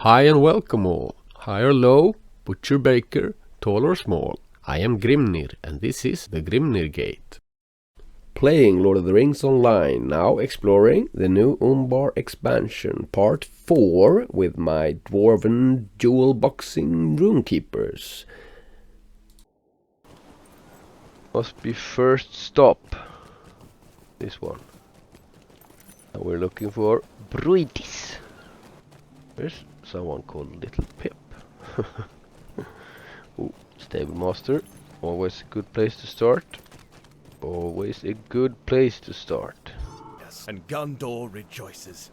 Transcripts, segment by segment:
Hi and welcome all, high or low, butcher baker, tall or small. I am Grimnir and this is the Grimnir Gate. Playing Lord of the Rings online, now exploring the new UMBAR expansion, part 4 with my dwarven dual boxing runekeepers. Must be first stop. This one. And we're looking for Bruidis. There's someone called Little Pip. Ooh, stable master. Always a good place to start. Always a good place to start. Yes, and Gondor rejoices.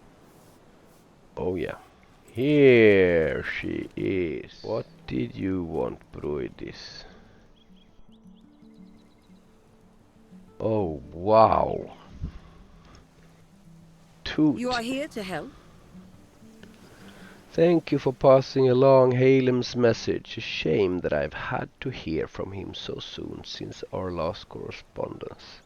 Oh yeah. Here she is. What did you want, Bruidis? Oh wow. Toot. You are here to help? Thank you for passing along Halem's message. A shame that I've had to hear from him so soon since our last correspondence.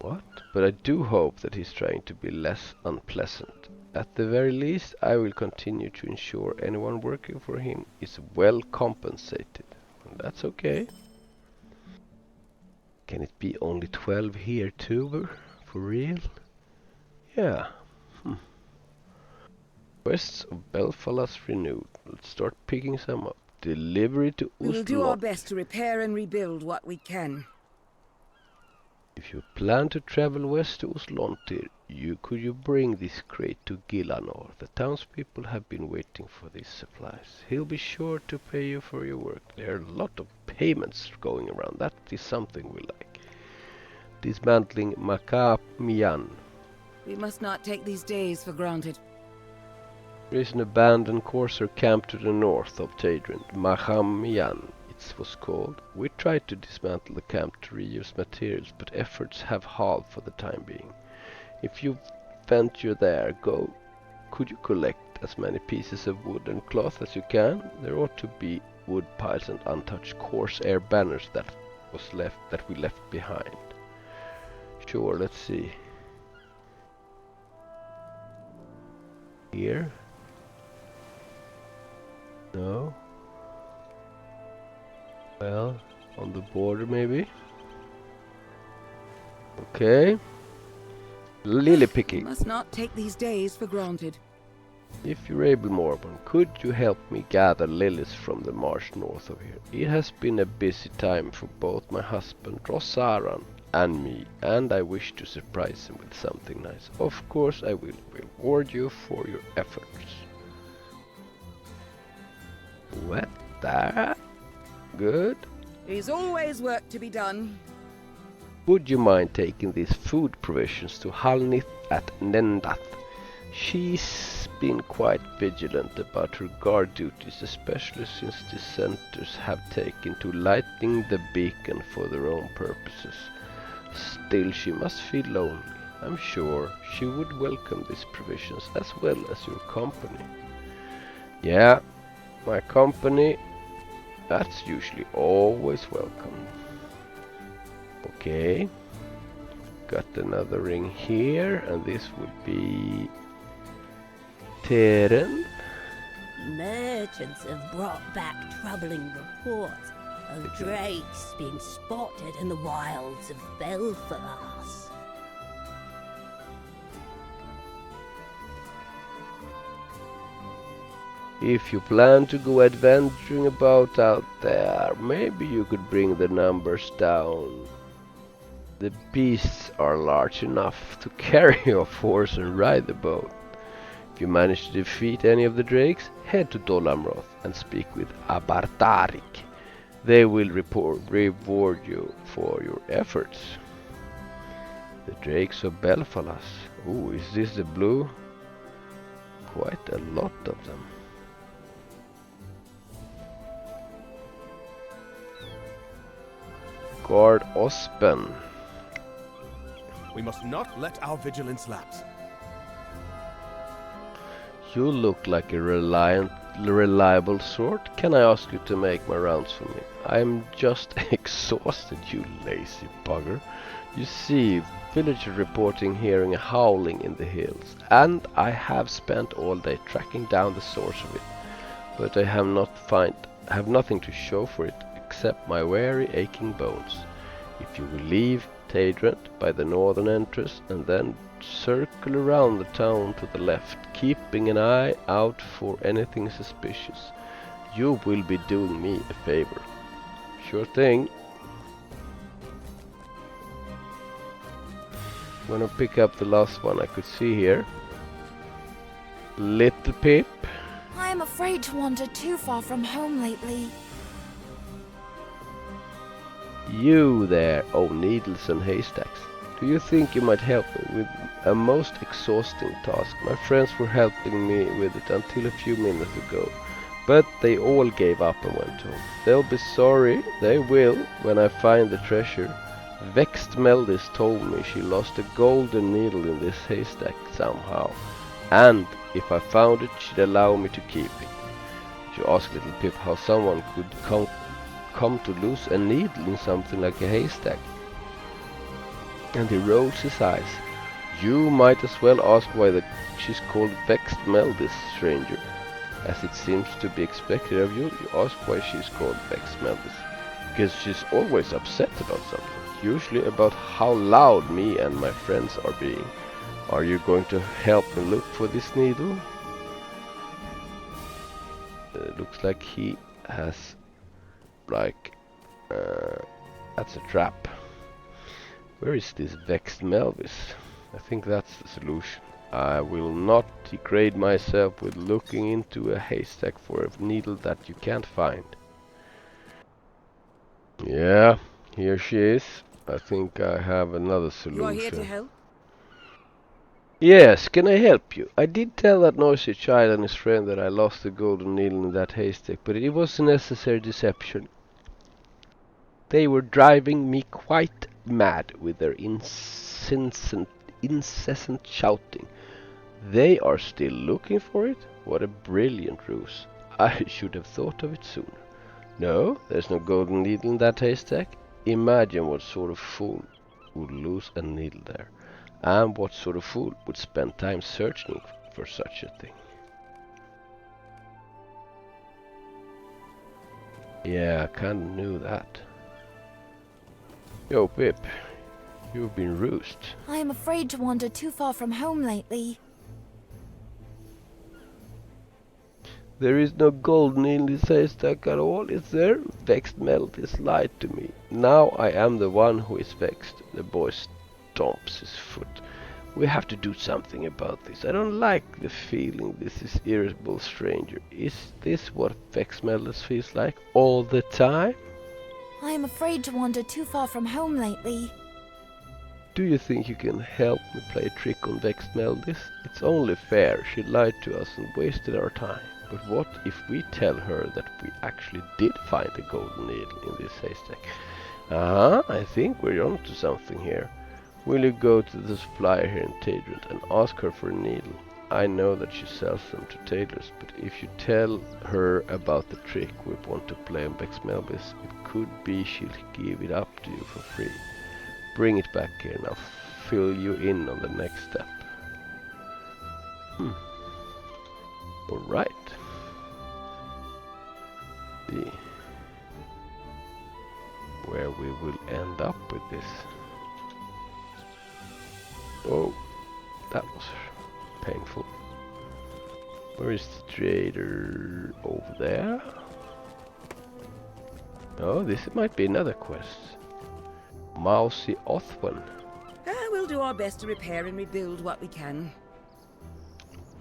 What? But I do hope that he's trying to be less unpleasant. At the very least, I will continue to ensure anyone working for him is well compensated. And that's okay. Can it be only 12 here too? For real? Yeah. Quests of Belfalas renewed. Let's start picking some up. Delivery to We will Ost do our Lontir. best to repair and rebuild what we can. If you plan to travel west to Ost Lontir, could you bring this crate to Gillanor? The townspeople have been waiting for these supplies. He'll be sure to pay you for your work. There are a lot of payments going around. That is something we like. Dismantling Makham, Mijann. We must not take these days for granted. There is an abandoned courser camp to the north of Tadrent, Makham, it was called. We tried to dismantle the camp to reuse materials, but efforts have halved for the time being. If you venture there, could you collect as many pieces of wood and cloth as you can? There ought to be wood piles and untouched corsair banners that we left behind. Sure, let's see. Here. No. Well, on the border maybe. Okay. Lily We picking. must not take these days for granted. If you're able, Morwan, could you help me gather lilies from the marsh north of here? It has been a busy time for both my husband Rossaran and me, and I wish to surprise him with something nice. Of course, I will reward you for your efforts. What that? Good. There is always work to be done. Would you mind taking these food provisions to Halnith at Nendath? She's been quite vigilant about her guard duties, especially since dissenters have taken to lighting the beacon for their own purposes. Still, she must feel lonely. I'm sure she would welcome these provisions as well as your company. Yeah, my company, that's usually always welcome. Okay, got another ring here, and this would be Tadrent. Merchants have brought back troubling reports of drakes being spotted in the wilds of Belfalas. If you plan to go adventuring about out there, maybe you could bring the numbers down. The beasts are large enough to carry a horse and ride the boat. If you manage to defeat any of the drakes, head to Dolamroth and speak with Abartarik. They will reward you for your efforts. The drakes of Belfalas. Ooh, is this the blue? Quite a lot of them. Guard Ospen. We must not let our vigilance lapse. You look like a reliable sort. Can I ask you to make my rounds for me? I'm just exhausted, you lazy bugger. You see, Villager reporting hearing a howling in the hills, and I have spent all day tracking down the source of it, but I have nothing to show for it except my weary, aching bones. If you will leave Tadrent by the northern entrance and then circle around the town to the left, keeping an eye out for anything suspicious, you will be doing me a favor. Sure thing. I'm gonna pick up the last one I could see here. Little Pip. I am afraid to wander too far from home lately. You there, oh needles and haystacks. Do you think you might help me with a most exhausting task? My friends were helping me with it until a few minutes ago, but they all gave up and went home. They'll be sorry, they will, when I find the treasure. Vexed Meldis told me she lost a golden needle in this haystack somehow, and if I found it, she'd allow me to keep it. You ask Little Pip how someone could come to lose a needle in something like a haystack, and he rolls his eyes. You might as well ask why she's called Vexed Meldis, stranger. As it seems to be expected of you, you ask why she's called Vexed Meldis. Because she's always upset about something, usually about how loud me and my friends are being. Are you going to help me look for this needle? Looks like he has, that's a trap. Where is this Vexed Melvis? I think that's the solution. I will not degrade myself with looking into a haystack for a needle that you can't find. Yeah, here she is. I think I have another solution. You are here to help? Yes, can I help you? I did tell that noisy child and his friend that I lost the golden needle in that haystack, but it was a necessary deception. They were driving me quite mad with their incessant shouting. They are still looking for it? What a brilliant ruse. I should have thought of it sooner. No, there's no golden needle in that haystack. Imagine what sort of fool would lose a needle there. And what sort of fool would spend time searching for such a thing? Yeah, I kinda knew that. Yo, Pip. You've been rused. I am afraid to wander too far from home lately. There is no gold in this haystack at all, is there? Vexed Meldis lied to me. Now I am the one who is vexed. The boy stomps his foot. We have to do something about this. I don't like the feeling this is irritable stranger. Is this what Vexed Meldis feels like all the time? I am afraid to wander too far from home lately. Do you think you can help me play a trick on Vexed Meldis? It's only fair. She lied to us and wasted our time. But what if we tell her that we actually did find a golden needle in this haystack? I think we're onto something here. Will you go to the supplier here in Tadrent and ask her for a needle? I know that she sells them to tailors, but if you tell her about the trick we want to play on Vexed Meldis, it could be she'll give it up to you for free. Bring it back here and I'll fill you in on the next step. Alright. See where we will end up with this. Oh, that was painful. Where is the trader? Over there? Oh, this might be another quest. Mousy Othwan. We'll do our best to repair and rebuild what we can.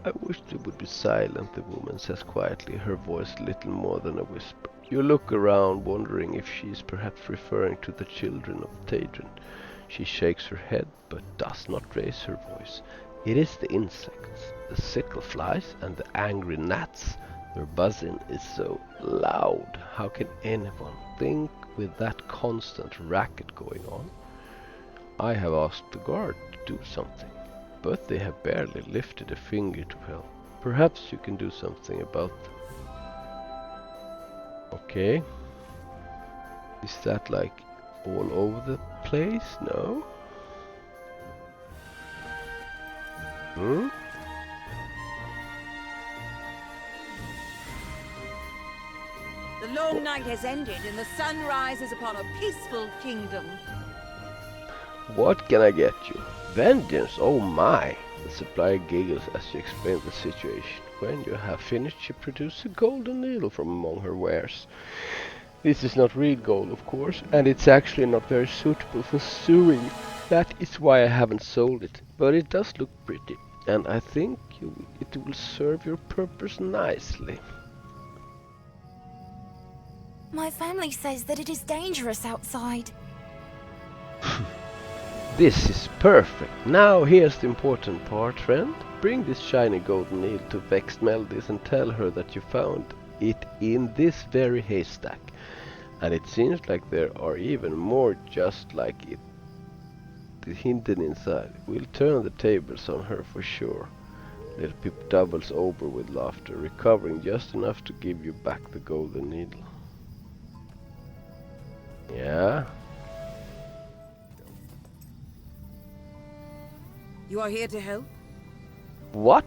I wish they would be silent, the woman says quietly, her voice little more than a whisper. You look around, wondering if she is perhaps referring to the children of Tadrent. She shakes her head, but does not raise her voice. It is the insects, the sickle flies, and the angry gnats. Their buzzing is so loud. How can anyone think with that constant racket going on? I have asked the guard to do something, but they have barely lifted a finger to help. Perhaps you can do something about them. Okay. Is that like all over the place? No? Hmm? The long night has ended and the sun rises upon a peaceful kingdom. What can I get you? Vengeance, oh my! The supplier giggles as she explains the situation. When you have finished, she produces a golden needle from among her wares. This is not real gold, of course, and it's actually not very suitable for sewing. That is why I haven't sold it. But it does look pretty, and I think it will serve your purpose nicely. My family says that it is dangerous outside. This is perfect. Now here's the important part, friend. Bring this shiny golden needle to Vexed Melodies and tell her that you found it in this very haystack. And it seems like there are even more just like it hidden inside. We'll turn the tables on her for sure. Little Pip doubles over with laughter, recovering just enough to give you back the golden needle. Yeah? You are here to help? What?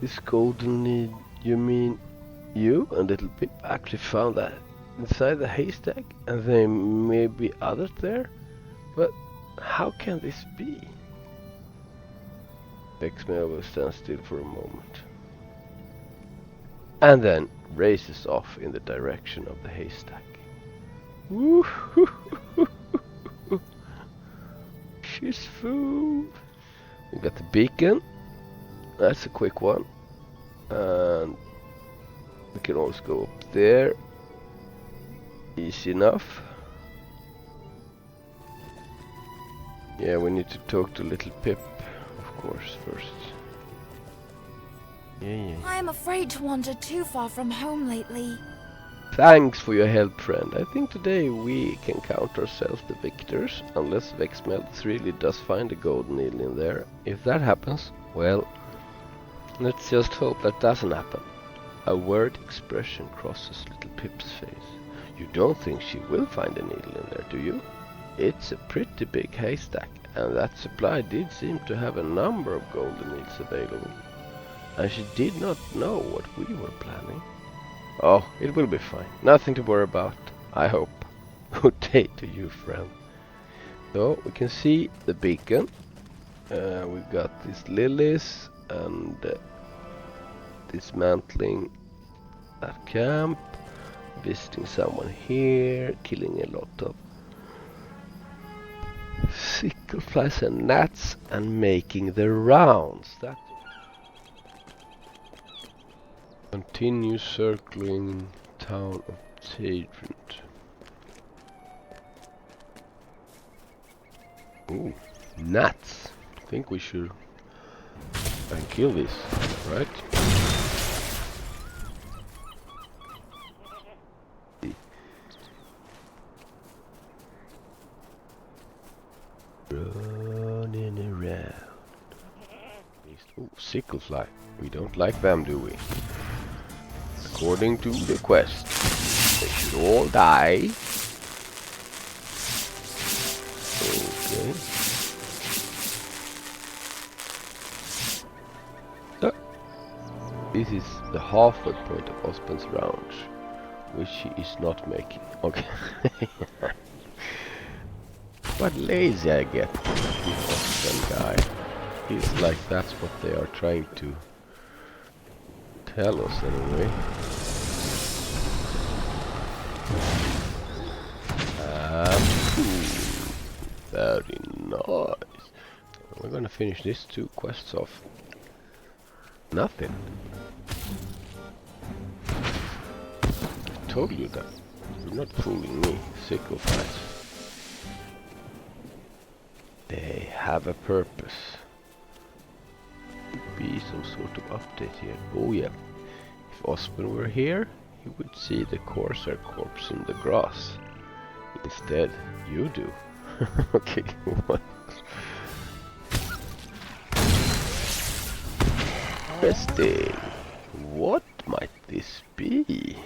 This golden needle? You mean you and Little Pip actually found that inside the haystack, and there may be others there? But how can this be? Bexmel stands still for a moment, and then races off in the direction of the haystack. She's fooled. We got the beacon. That's a quick one. And we can also go up there. Easy enough. Yeah, we need to talk to Little Pip, of course, first. Yeah. I am afraid to wander too far from home lately. Thanks for your help, friend. I think today we can count ourselves the victors, unless Vexmelds really does find a golden needle in there. If that happens, well, let's just hope that doesn't happen. A worried expression crosses Little Pip's face. You don't think she will find a needle in there, do you? It's a pretty big haystack, and that supply did seem to have a number of golden needles available. And she did not know what we were planning. Oh, it will be fine. Nothing to worry about, I hope. Good day to you, friend. So, we can see the beacon. We got these lilies and dismantling that camp. Visiting someone here. Killing a lot of sickle flies and gnats and making the rounds. That continue circling town of Tadrent. Ooh, gnats. I think we should try and kill this, right? Running around. Ooh, sickle fly. We don't like them, do we? According to the quest, they should all die. Okay. This is the halfway point of Ospen's rounds, which he is not making. Okay. What lazy I get with the Ospen guy. Feels like that's what they are trying to tell us anyway. Very nice. We're gonna finish these two quests off. Nothing. I told you that. You're not fooling me, sickle flies. They have a purpose. Be some sort of update here. Oh yeah. If Ospen were here, he would see the Corsair corpse in the grass. Instead, you do. Okay, what? Interesting. What might this be?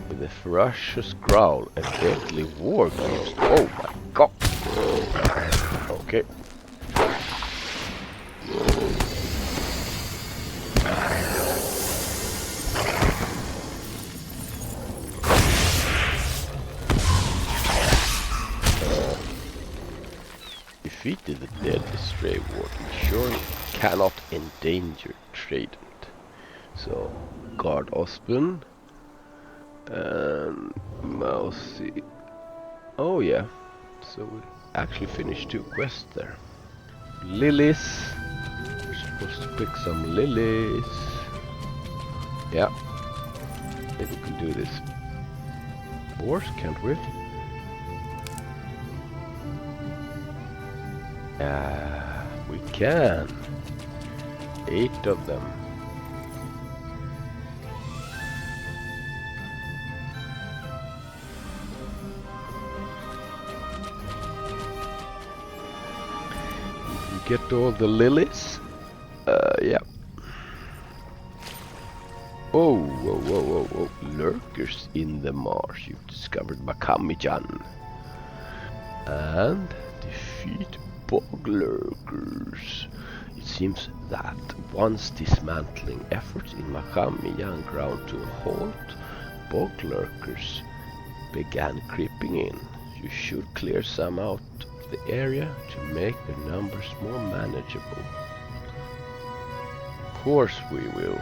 With a ferocious growl and deadly war griefs. Oh my god! Okay. Defeated the deadly stray warden. Surely cannot endanger TRADENT. So, guard Ospen and Mousy. Oh yeah, so we actually finished 2 quests there. Lilies. We're supposed to pick some lilies. Yeah. Maybe we can do this. Horse, can't we? We can. 8 of them. Get all the lilies. Yeah. Whoa, whoa, whoa, whoa, whoa. Lurkers in the marsh. You've discovered Makham, Mijann. And defeat bog lurkers. It seems that once dismantling efforts in Makham, Mijann ground to a halt, bog lurkers began creeping in. You should clear some out of the area to make their numbers more manageable. Of course we will.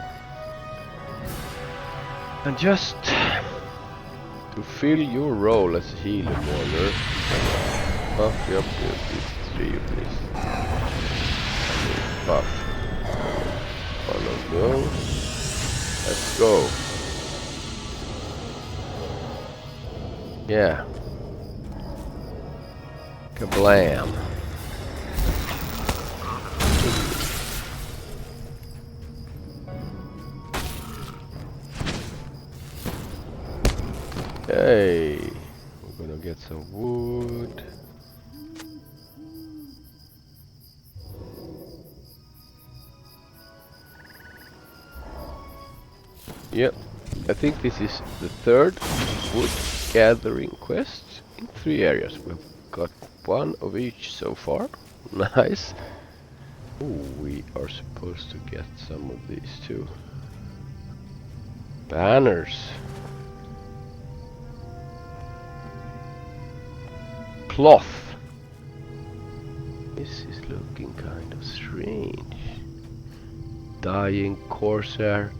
And just to fill your role as a healer, Mornur, buff you up to 3 of these. Buff. One of those. Let's go. Yeah. Kablam. Hey, we're gonna get some wood. Yep, I think this is the 3rd wood gathering quest in 3 areas. We've got 1 of each so far. Nice. Oh, we are supposed to get some of these too. Banners. Cloth. This is looking kind of strange. Dying corsair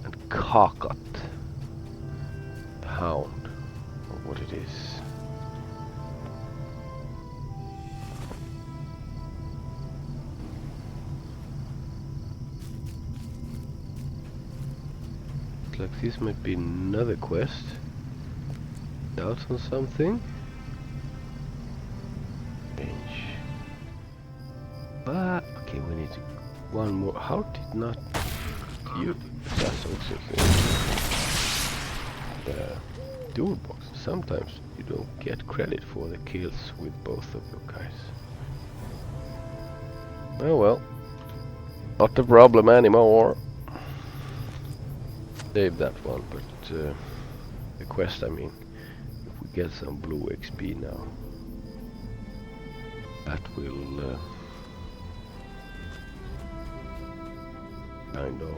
and cockot. The hound, or what it is. Looks like this might be another quest. Doubts on something. But okay, we need to one more. How did not you? That's also toolbox. Sometimes you don't get credit for the kills with both of you guys. Oh well, not a problem anymore. Save that one, but the quest. I mean, if we get some blue XP now, that will. Kind of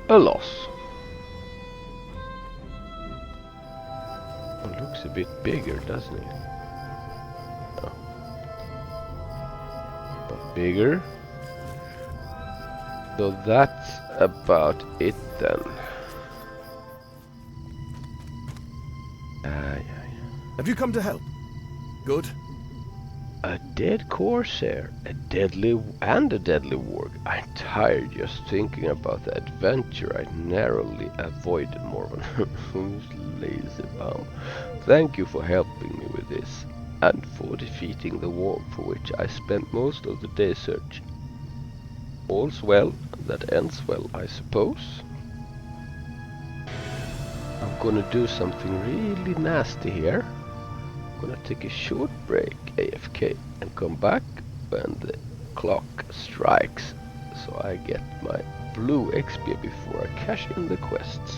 a loss. It looks a bit bigger, doesn't it? Oh. But bigger. So that's about it then. Yeah. Have you come to help? Good. A dead corsair, a deadly warg. I'm tired just thinking about the adventure I narrowly avoided, Morwan. Who's lazy bum? Thank you for helping me with this, and for defeating the warg for which I spent most of the day searching. All's well that ends well, I suppose. I'm gonna do something really nasty here. Gonna take a short break, AFK, and come back when the clock strikes so I get my blue XP before I cash in the quests.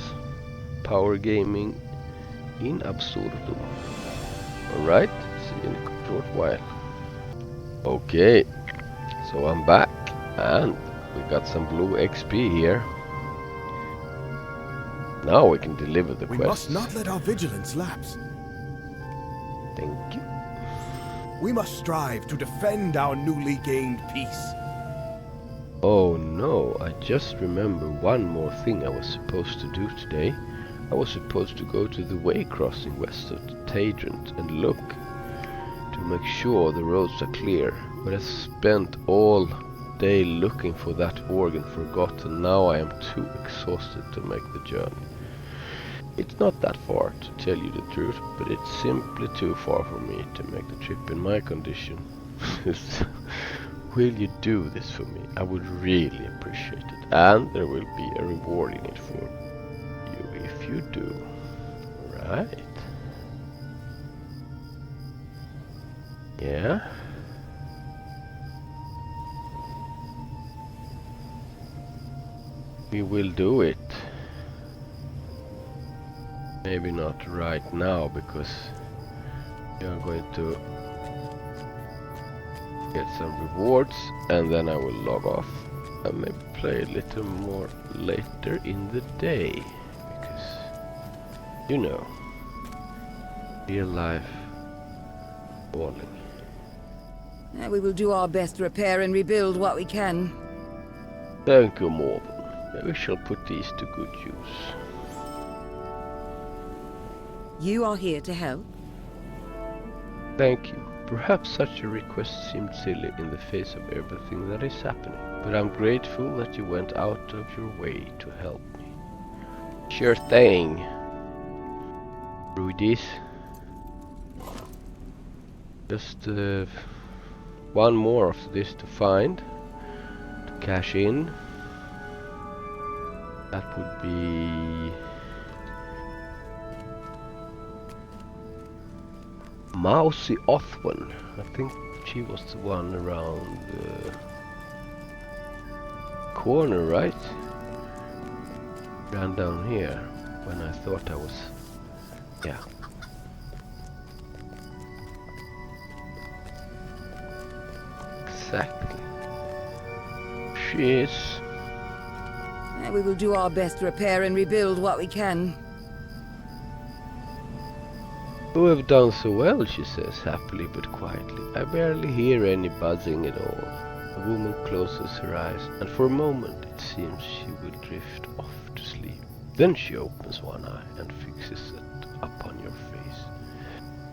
Power gaming in absurdum. Alright, see you in a short while. Okay, so I'm back and we got some blue XP here. Now we can deliver the We quests. must not let our vigilance lapse. Thank you. We must strive to defend our newly gained peace. Oh no, I just remember one more thing I was supposed to do today. I was supposed to go to the way crossing west of Tadrent and look to make sure the roads are clear, but I spent all day looking for that organ forgotten. Now I am too exhausted to make the journey. It's not that far, to tell you the truth, but it's simply too far for me to make the trip in my condition. Will you do this for me? I would really appreciate it, and there will be a reward in it for you if you do. Right? Yeah? We will do it. Maybe not right now, because we are going to get some rewards and then I will log off and maybe play a little more later in the day, because you know, real life balling. We will do our best to repair and rebuild what we can. Thank you, Morwan. We shall put these to good use. You are here to help. Thank you. Perhaps such a request seemed silly in the face of everything that is happening, but I'm grateful that you went out of your way to help me. Sure thing. Ruidies. Just one more of this to find, to cash in. That would be Mousy Othwan. I think she was the one around the corner, right? Ran down here when I thought I was... yeah. Exactly. She is. We will do our best to repair and rebuild what we can. You have done so well, she says happily but quietly. I barely hear any buzzing at all. The woman closes her eyes, and for a moment it seems she will drift off to sleep. Then she opens one eye and fixes it upon your face.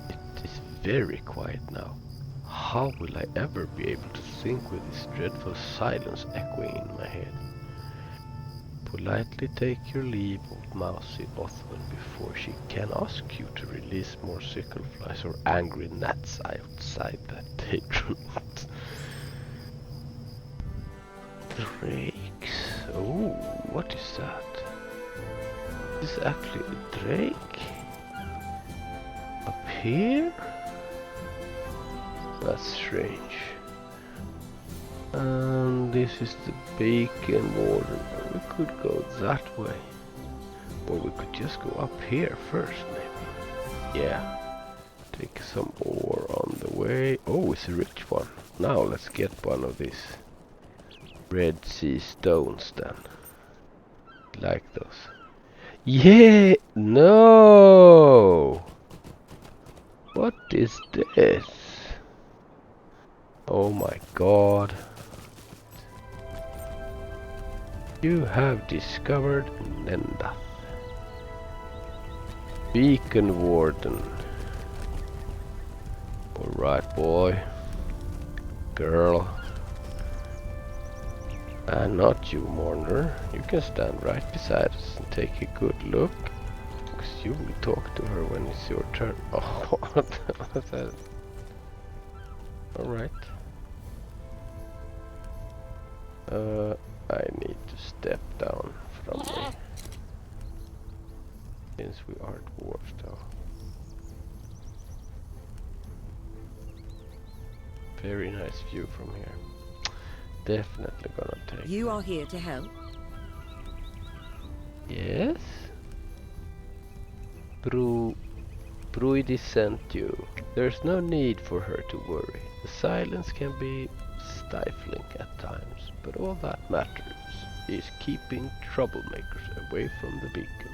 It is very quiet now. How will I ever be able to think with this dreadful silence echoing in my head? Politely take your leave of Mousy Othwan before she can ask you to release more sickle flies or angry gnats outside that Tadrent. Drakes. Oh, what is that? Is this actually a drake? Up here? That's strange. And this is the beacon-warden. We could go that way. Or we could just go up here first, maybe. Yeah. Take some ore on the way. Oh, it's a rich one. Now let's get one of these Red Sea stones then. Like those. Yeah! No! What is this? Oh my god. You have discovered Nenda. Beacon-warden. Alright, boy. Girl. And not you, Mornur. You can stand right beside us and take a good look. Because you will talk to her when it's your turn. Oh, what's that? Alright. I need to step down from me. Since we are dwarves though. Very nice view from here. definitely gonna take You them. are here to help. Yes? Druidi sent you. There's no need for her to worry. The silence can be stifling at times, but all that matters is keeping troublemakers away from the beacon.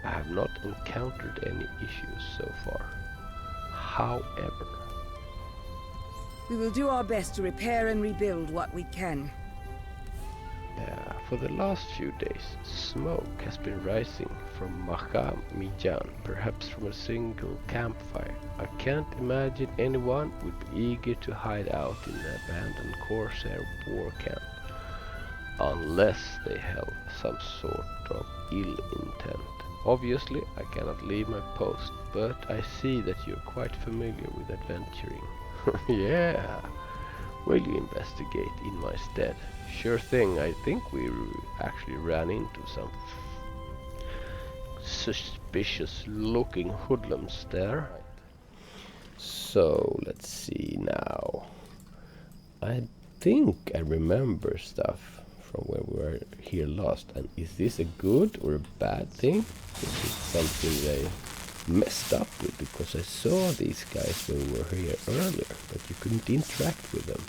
I have not encountered any issues so far. However, We will do our best to repair and rebuild what we can. for the last few days, smoke has been rising from Makham, Mijann, perhaps from a single campfire. I can't imagine anyone would be eager to hide out in an abandoned Corsair war camp, unless they held some sort of ill intent. Obviously, I cannot leave my post, but I see that you're quite familiar with adventuring. Yeah, will you investigate in my stead? Sure thing. I think we actually ran into some suspicious looking hoodlums there. So let's see now. I think I remember stuff from when we were here last, and is this a good or a bad thing? Is it something they messed up with? Because I saw these guys when we were here earlier, but you couldn't interact with them.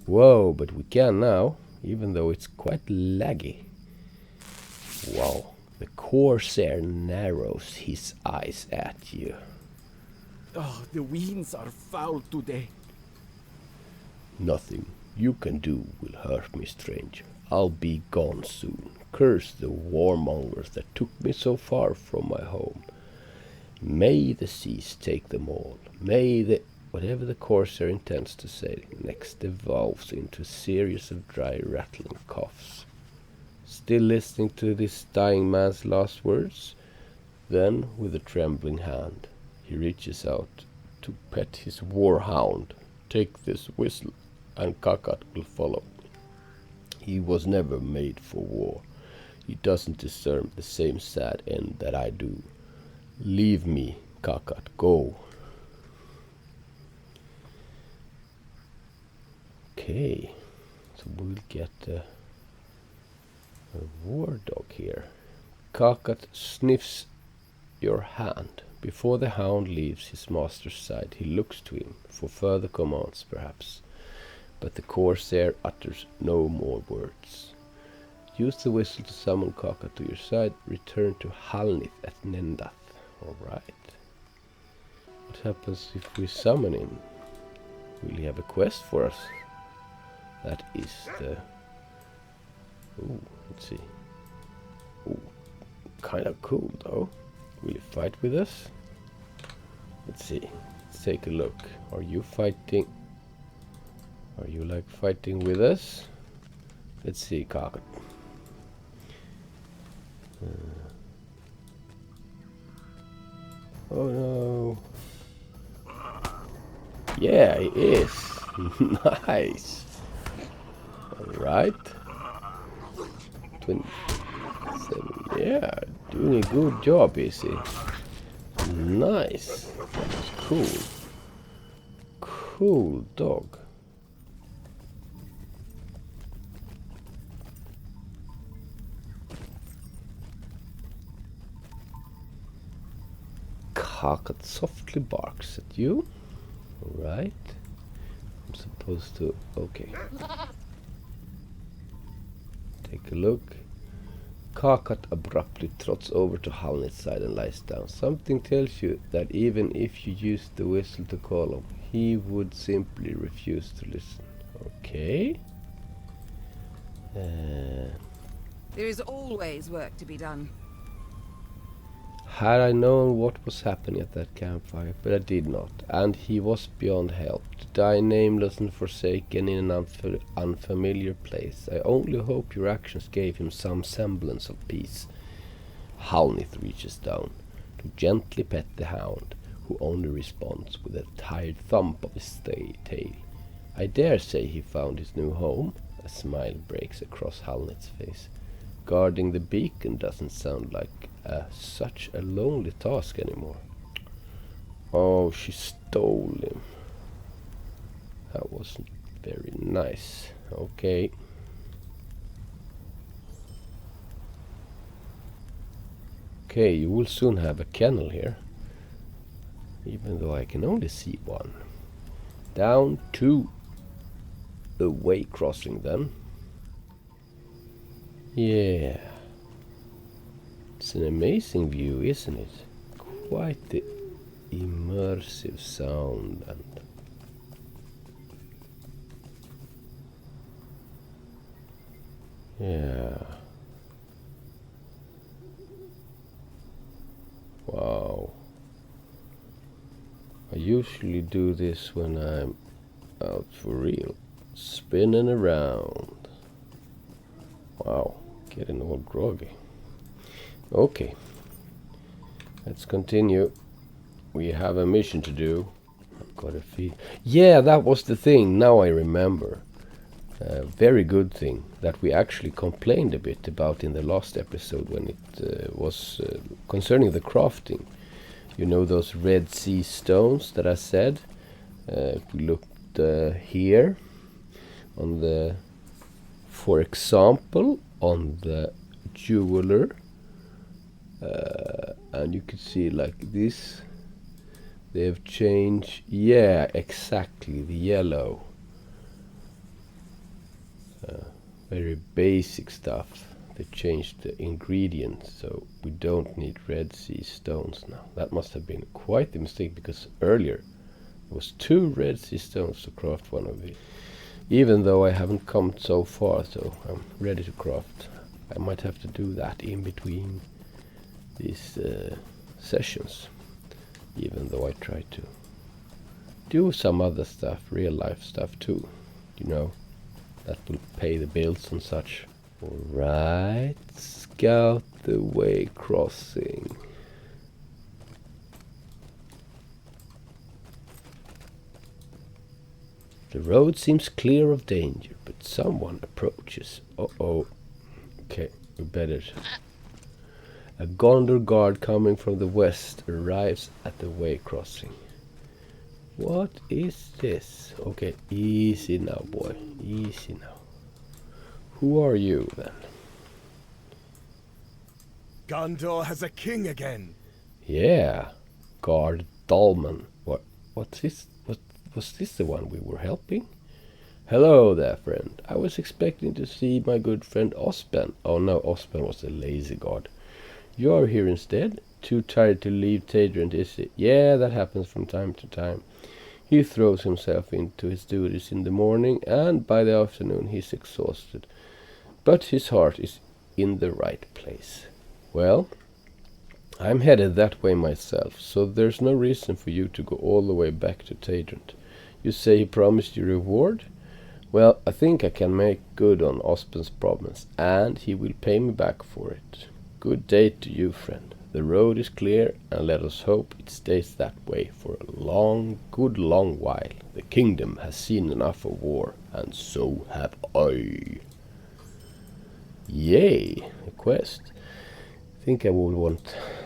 Whoa, but we can now, even though it's quite laggy. Wow, the Corsair narrows his eyes at you. Oh, the winds are foul today. Nothing you can do will hurt me, stranger. I'll be gone soon. Curse the warmongers that took me so far from my home. May the seas take them all. May the... Whatever the Corsair intends to say next devolves into a series of dry rattling coughs. Still listening to this dying man's last words? Then, with a trembling hand, he reaches out to pet his warhound. Take this whistle, and Kakat will follow. He was never made for war. He doesn't deserve the same sad end that I do. Leave me, Kakat, go. Okay, so we'll get a war dog here. Kakat sniffs your hand. Before the hound leaves his master's side, he looks to him for further commands, perhaps. But the Corsair utters no more words. Use the whistle to summon Kakat to your side. Return to Halnith at Nendath. Alright. What happens if we summon him? Will he have a quest for us? That is the... Ooh, let's see. Ooh, kind of cool though. Will he fight with us? Let's see. Let's take a look. Are you fighting? Are you like fighting with us? Let's see, Kakat. Oh no. Yeah, he is. Nice. Alright. 27. Yeah, doing a good job, is he? Nice. That's cool. Cool dog. Kakat softly barks at you. Alright. I'm supposed to... Okay. Take a look. Kakat abruptly trots over to Halnith's side and lies down. Something tells you that even if you used the whistle to call him, he would simply refuse to listen. Okay. There is always work to be done. Had I known what was happening at that campfire, but I did not, and he was beyond help, to die nameless and forsaken in an unfamiliar place. I only hope your actions gave him some semblance of peace. Halnith reaches down to gently pet the hound, who only responds with a tired thump of his tail. I dare say he found his new home. A smile breaks across Halnith's face. Guarding the beacon doesn't sound like such a lonely task anymore. Oh, she stole him. That wasn't Very nice. Okay. Okay, you will soon have a kennel here. Even though I can only see one. Down to the way crossing then. Yeah. It's an amazing view, isn't it? Quite the immersive sound and yeah. Wow. I usually do this when I'm out for real. Spinning around. Wow. Getting all groggy. Okay. Let's continue. We have a mission to do. I've got to feed. Yeah, that was the thing. Now I remember. Very good thing that we actually complained a bit about in the last episode when it was concerning the crafting. You know those Red Sea stones that I said? If we looked here on the, for example, on the jeweler, and you can see like this, they have changed. Yeah, exactly, the yellow. Very basic stuff. They changed the ingredients, so we don't need Red Sea stones now. That must have been quite a mistake, because earlier there was 2 Red Sea stones to craft one of these. Even though I haven't come so far, so I'm ready to craft. I might have to do that in between these sessions, even though I try to do some other stuff, real life stuff too, you know, that will pay the bills and such. Alright, scout the way crossing. The road seems clear of danger, but someone approaches. Uh-oh. Okay, we better. A Gondor guard coming from the west arrives at the way crossing. What is this? Okay, easy now, boy. Easy now. Who are you, then? Gondor has a king again. Yeah, Guard Dalman. What's this? Was this the one we were helping? Hello there, friend. I was expecting to see my good friend Ospen. Oh no, Ospen was a lazy god. You are here instead? Too tired to leave Tadrent, is it? Yeah, that happens from time to time. He throws himself into his duties in the morning, and by the afternoon he's exhausted. But his heart is in the right place. Well, I'm headed that way myself, so there's no reason for you to go all the way back to Tadrent. You say he promised you reward? Well, I think I can make good on Ospen's promise, and he will pay me back for it. Good day to you, friend. The road is clear, and let us hope it stays that way for a good long while. The kingdom has seen enough of war, and so have I. Yay, a quest. I think I would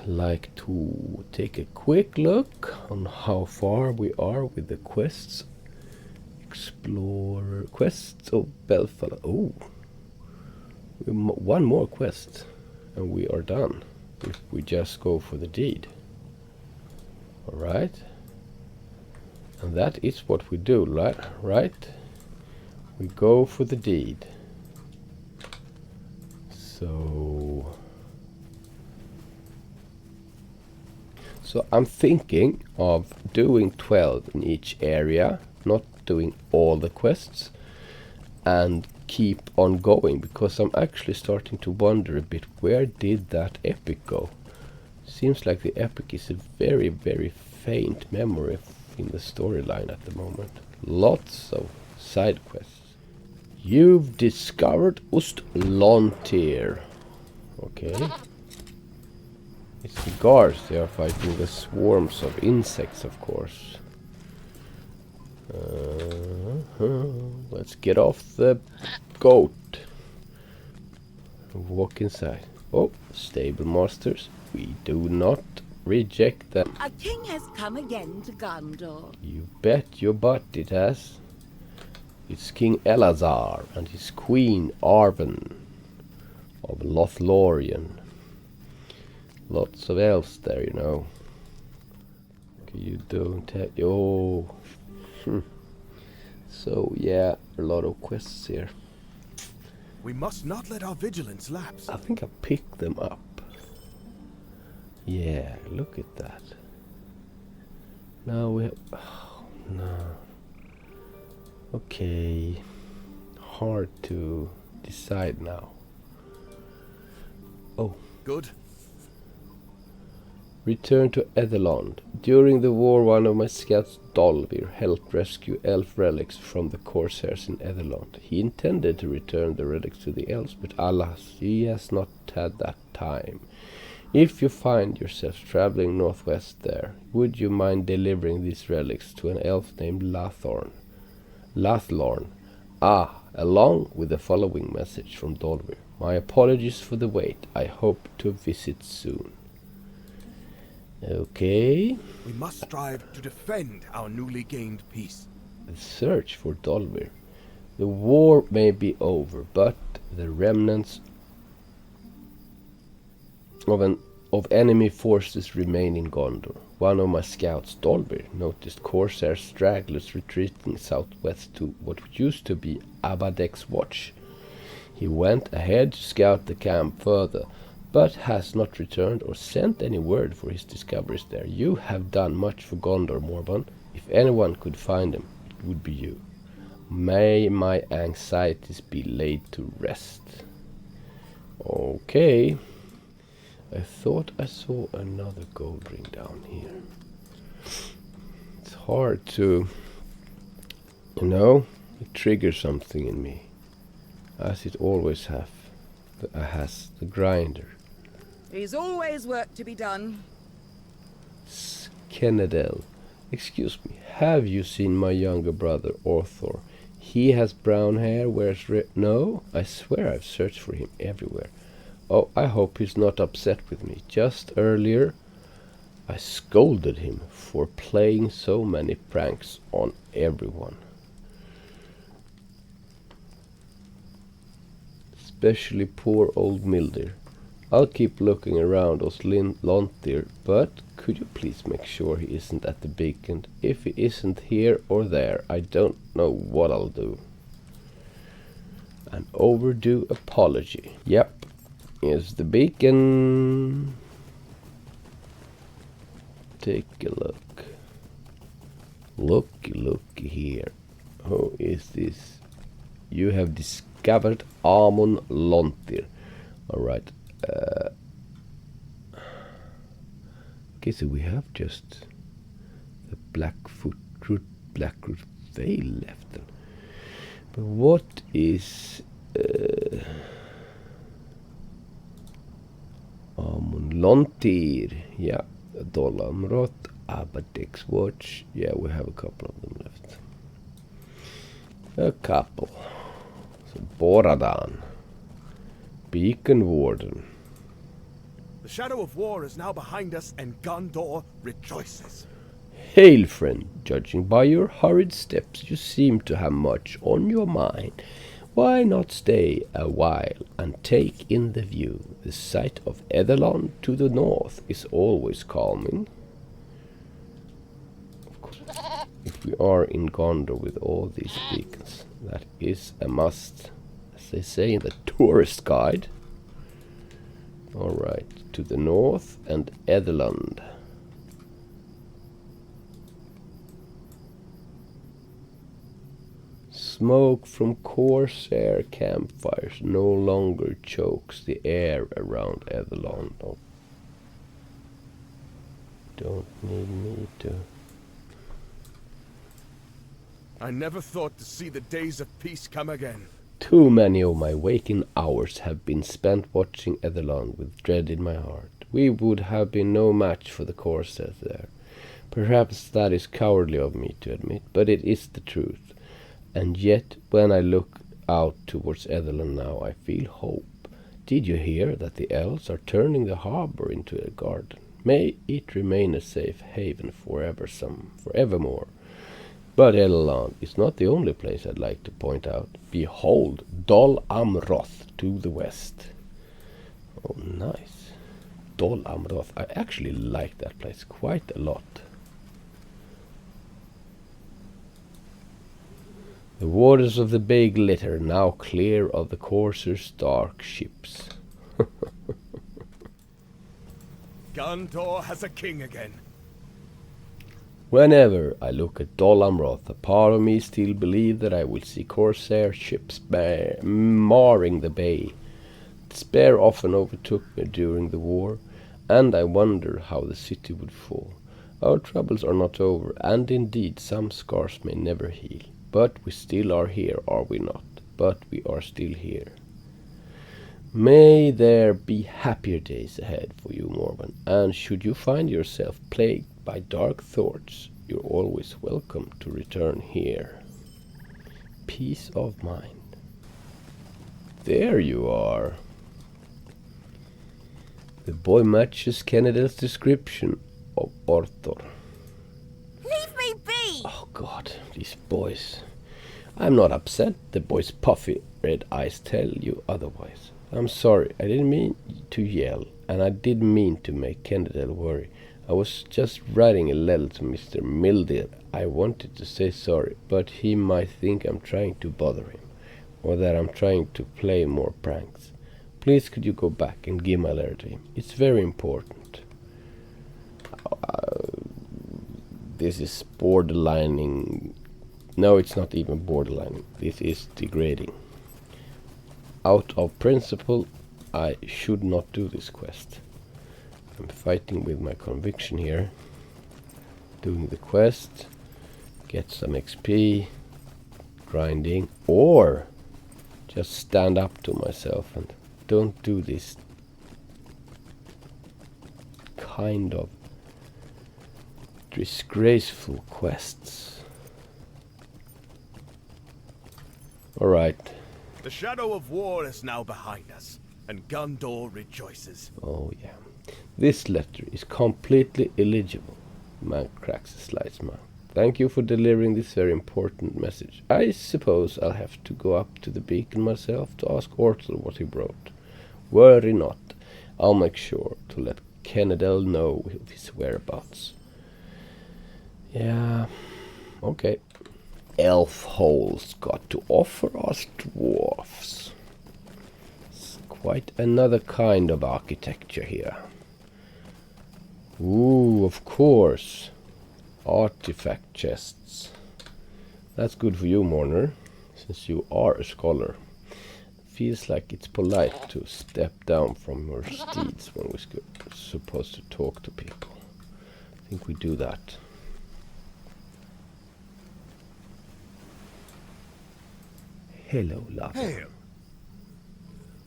like to take a quick look on how far we are with the quests. Explorer quests of Belfalas. Oh, one more quest, and we are done. If we just go for the deed. Alright. And that is what we do, right? We go for the deed. So I'm thinking of doing 12 in each area, not doing all the quests, and keep on going, because I'm actually starting to wonder a bit, where did that epic go? Seems like the epic is a very, very faint memory in the storyline at the moment. Lots of side quests. You've discovered Ost Lontir. Okay. It's the guards. They are fighting the swarms of insects, of course. Let's get off the goat. Walk inside. Oh, stable masters. We do not reject them. A king has come again to Gondor. You bet your butt it has. It's King Elazar and his queen Arwen of Lothlorien. Lots of elves there, you know. Okay, you don't have... Oh. So, yeah, a lot of quests here. We must not let our vigilance lapse. I think I picked them up. Yeah, look at that. Now we have... Oh, no. Okay. Hard to decide now. Oh. Good. Return to Edhellond. During the war, one of my scouts, Dolvir, helped rescue elf relics from the corsairs in Edhellond. He intended to return the relics to the elves, but alas, he has not had that time. If you find yourself traveling northwest there, would you mind delivering these relics to an elf named Lathlorn? Along with the following message from Dolvir. My apologies for the wait. I hope to visit soon. Okay. We must strive to defend our newly gained peace. The search for Dolvir. The war may be over, but the remnants of enemy forces remain in Gondor. One of my scouts, Dolvir, noticed corsair stragglers retreating southwest to what used to be Abadek's Watch. He went ahead to scout the camp further, but has not returned or sent any word for his discoveries there. You have done much for Gondor, Morwan. If anyone could find him, it would be you. May my anxieties be laid to rest. Okay. I thought I saw another gold ring down here. It's hard to, you know, it triggers something in me, as it always has the grinder. There's always work to be done. Kennedel, excuse me, have you seen my younger brother Orthor? He has brown hair, wears no, I swear I've searched for him everywhere. Oh, I hope he's not upset with me. Just earlier, I scolded him for playing so many pranks on everyone. Especially poor old Mildir. I'll keep looking around Ost Lontir, but could you please make sure he isn't at the beacon? If he isn't here or there, I don't know what I'll do. An overdue apology. Yep. Here's the beacon. Take a look. Looky here. Who is this? You have discovered Ost Lontir. Alright. Okay, so we have just the Blackroot Vale left. But what is Ost Lontir? Yeah, Dolamrot, Abadek's Watch. Yeah, we have a couple of them left. A couple. So Boradan, beacon-warden. The shadow of war is now behind us, and Gondor rejoices. Hail, friend. Judging by your hurried steps, you seem to have much on your mind. Why not stay a while and take in the view? The sight of Edhellond to the north is always calming. Of course, if we are in Gondor with all these beacons, that is a must, as they say in the tourist guide. Alright, to the north and Edhellond. Smoke from corsair campfires no longer chokes the air around Edhellond. Oh. Don't need me to... I never thought to see the days of peace come again. Too many of my waking hours have been spent watching Edhellond with dread in my heart. We would have been no match for the corsairs there. Perhaps that is cowardly of me to admit, but it is the truth. And yet, when I look out towards Edhellond now, I feel hope. Did you hear that the elves are turning the harbour into a garden? May it remain a safe haven forevermore. But Edhellond is not the only place I'd like to point out. Behold, Dol Amroth to the west. Oh, nice. Dol Amroth. I actually like that place quite a lot. The waters of the Bay glitter, now clear of the coursers' dark ships. Gondor has a king again. Whenever I look at Dol Amroth, a part of me still believes that I will see corsair ships marring the bay. Despair often overtook me during the war, and I wonder how the city would fall. Our troubles are not over, and indeed some scars may never heal. But we still are here, are we not? But we are still here. May there be happier days ahead for you, Morwan, and should you find yourself plagued by dark thoughts, you're always welcome to return here. Peace of mind. There you are. The boy matches Kennedel's description of Arthur. Leave me be! Oh God, these boys. I'm not upset. The boy's puffy red eyes tell you otherwise. I'm sorry, I didn't mean to yell, and I didn't mean to make Kennedel worry. I was just writing a letter to Mr. Mildir. I wanted to say sorry, but he might think I'm trying to bother him, or that I'm trying to play more pranks. Please could you go back and give my letter to him? It's very important. This is borderlining. No, it's not even borderlining. This is degrading. Out of principle, I should not do this quest. I'm fighting with my conviction here. Doing the quest, get some XP, grinding, or just stand up to myself and don't do this kind of disgraceful quests. Alright. The shadow of war is now behind us, and Gondor rejoices. Oh yeah. This letter is completely illegible. Man cracks a sly smile. Thank you for delivering this very important message. I suppose I'll have to go up to the beacon myself to ask Arthur what he wrote. Worry not. I'll make sure to let Kennedel know of his whereabouts. Yeah. Okay. Elf holes got to offer us dwarfs. It's quite another kind of architecture here. Ooh, of course. Artifact chests. That's good for you, Mornur, since you are a scholar. Feels like it's polite to step down from your steeds when we're supposed to talk to people. I think we do that. Hello, love. Hail.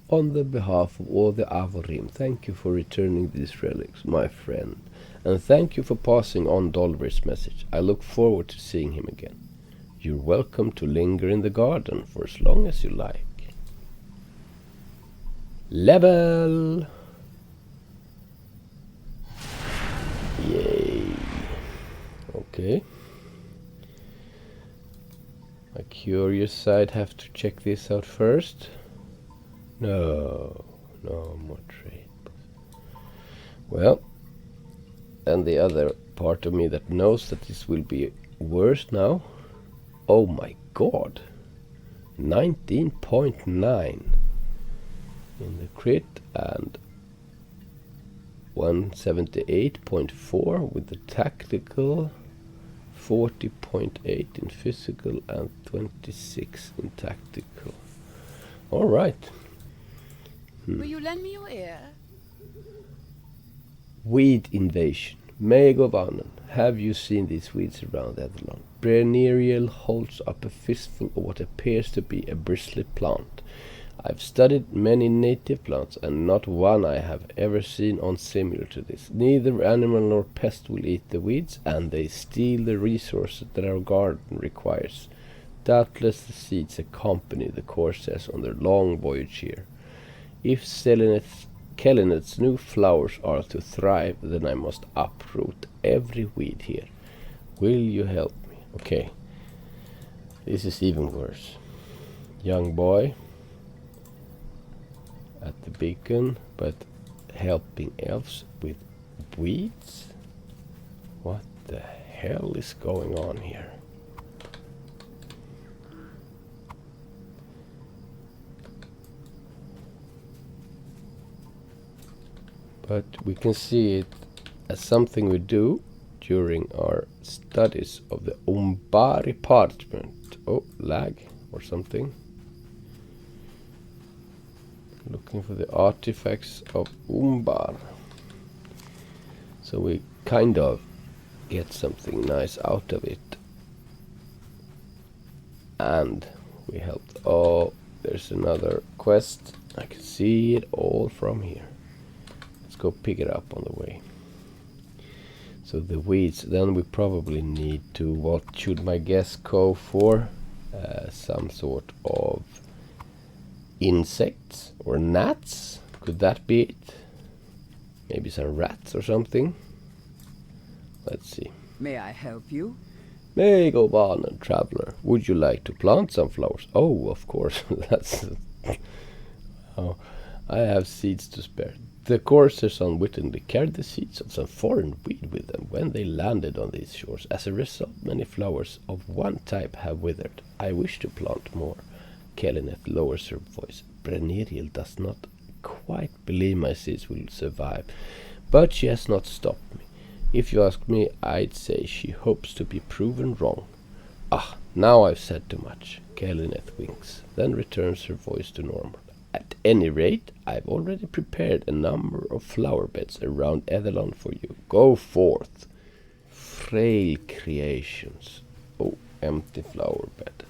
On the behalf of all the Avorim, thank you for returning these relics, my friend. And thank you for passing on Dolvir's message. I look forward to seeing him again. You're welcome to linger in the garden for as long as you like. Level! Yay. Okay. My curious side have to check this out first. No more trade. Well, and the other part of me that knows that this will be worse now. Oh my god. 19.9 in the crit and 178.4 with the tactical, 40.8 in physical and 26 in tactical. Alright. Will you lend me your ear? Weed invasion. Megavanen. Have you seen these weeds around Edhellond? Breniriel holds up a fistful of what appears to be a bristly plant. I've studied many native plants, and not one I have ever seen on similar to this. Neither animal nor pest will eat the weeds, and they steal the resources that our garden requires. Doubtless the seeds accompany the corsairs on their long voyage here. If Kelinet's new flowers are to thrive, then I must uproot every weed here. Will you help me? Okay. This is even worse. Young boy at the beacon, but helping elves with weeds? What the hell is going on here? But we can see it as something we do during our studies of the UMBAR parchment. Oh, lag or something. Looking for the artifacts of UMBAR. So we kind of get something nice out of it. And we helped. Oh, there's another quest. I can see it all from here. Let's go pick it up on the way. So the weeds, then we probably need to, what should my guess go for? Some sort of insects or gnats? Could that be it? Maybe some rats or something? Let's see. May I help you? May go on, traveler. Would you like to plant some flowers? Oh, of course. That's. Oh, I have seeds to spare. The coursers unwittingly carried the seeds of some foreign weed with them when they landed on these shores. As a result, many flowers of one type have withered. I wish to plant more. Kelineth lowers her voice. Breniriel does not quite believe my seeds will survive, but she has not stopped me. If you ask me, I'd say she hopes to be proven wrong. Ah, now I've said too much. Kelineth winks, then returns her voice to normal. At any rate, I've already prepared a number of flower beds around Edhellond for you. Go forth. Frail creations. Oh, empty flower bed.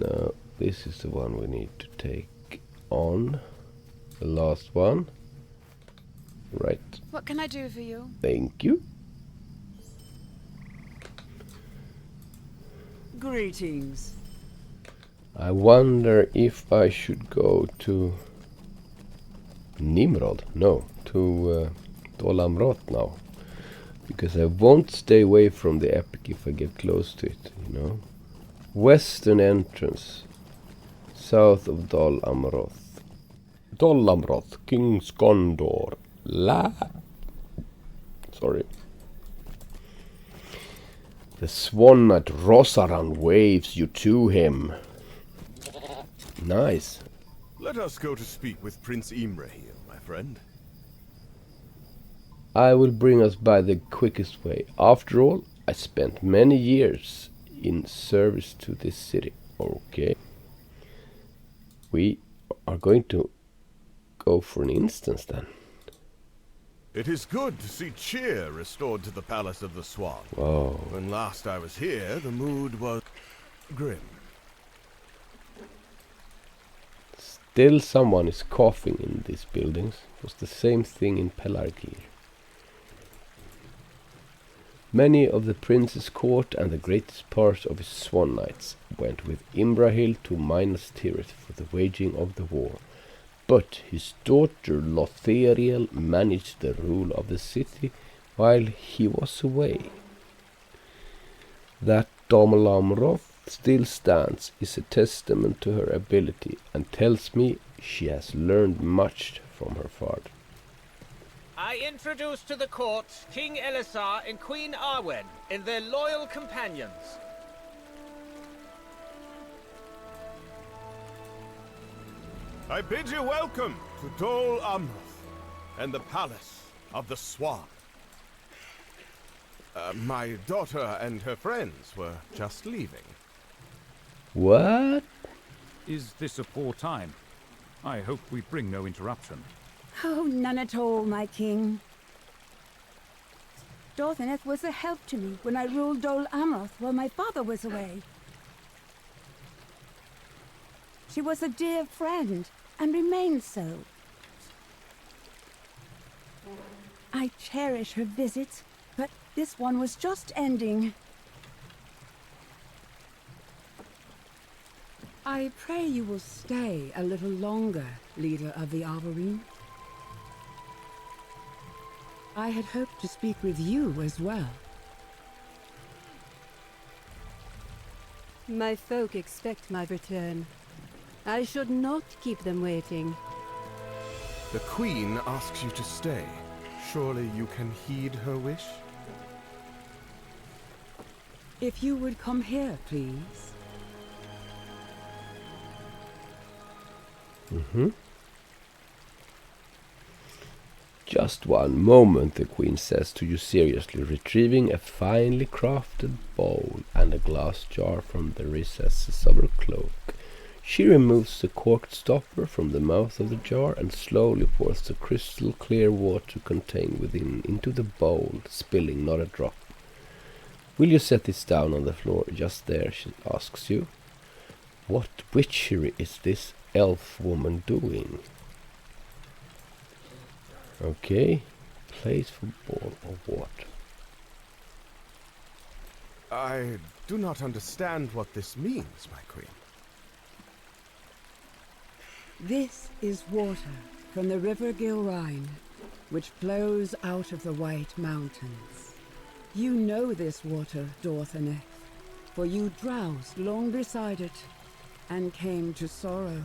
Now, this is the one we need to take on. The last one. Right. What can I do for you? Thank you. Greetings. I wonder if I should go to Nimrod. No, to Dol Amroth now. Because I won't stay away from the epic if I get close to it, you know. Western entrance. South of Dol Amroth. Dol Amroth, Kings Gondor. Sorry. The Swan at Rossaran waves you to him. Nice. Let us go to speak with Prince Imrahil, my friend. I will bring us by the quickest way. After all, I spent many years in service to this city. Okay. We are going to go for an instance then. It is good to see cheer restored to the Palace of the Swan. Whoa. When last I was here, the mood was grim. Still someone is coughing in these buildings. It was the same thing in Pelargir. Many of the prince's court and the greatest part of his Swan knights went with Imrahil to Minas Tirith for the waging of the war. But his daughter Lothariel managed the rule of the city while he was away. That Dol Amroth still stands is a testament to her ability and tells me she has learned much from her father. I introduce to the court King Elisar and Queen Arwen and their loyal companions. I bid you welcome to Dol Amroth and the Palace of the Swan. My daughter and her friends were just leaving. What? Is this a poor time? I hope we bring no interruption. Oh, none at all, my king. Dorthineth was a help to me when I ruled Dol Amroth while my father was away. She was a dear friend, and remains so. I cherish her visits, but this one was just ending. I pray you will stay a little longer, leader of the Arboreen. I had hoped to speak with you as well. My folk expect my return. I should not keep them waiting. The Queen asks you to stay. Surely you can heed her wish? If you would come here, please. Just one moment, the Queen says to you seriously, retrieving a finely crafted bowl and a glass jar from the recesses of her cloak. She removes the corked stopper from the mouth of the jar and slowly pours the crystal clear water contained within into the bowl, spilling not a drop. Will you set this down on the floor just there, she asks you. What witchery is this elf woman doing? Okay, place for ball of water. I do not understand what this means, my Queen. This is water from the river Gilrine, which flows out of the White Mountains. You know this water, Dorthaneth, for you drowsed long beside it and came to sorrow.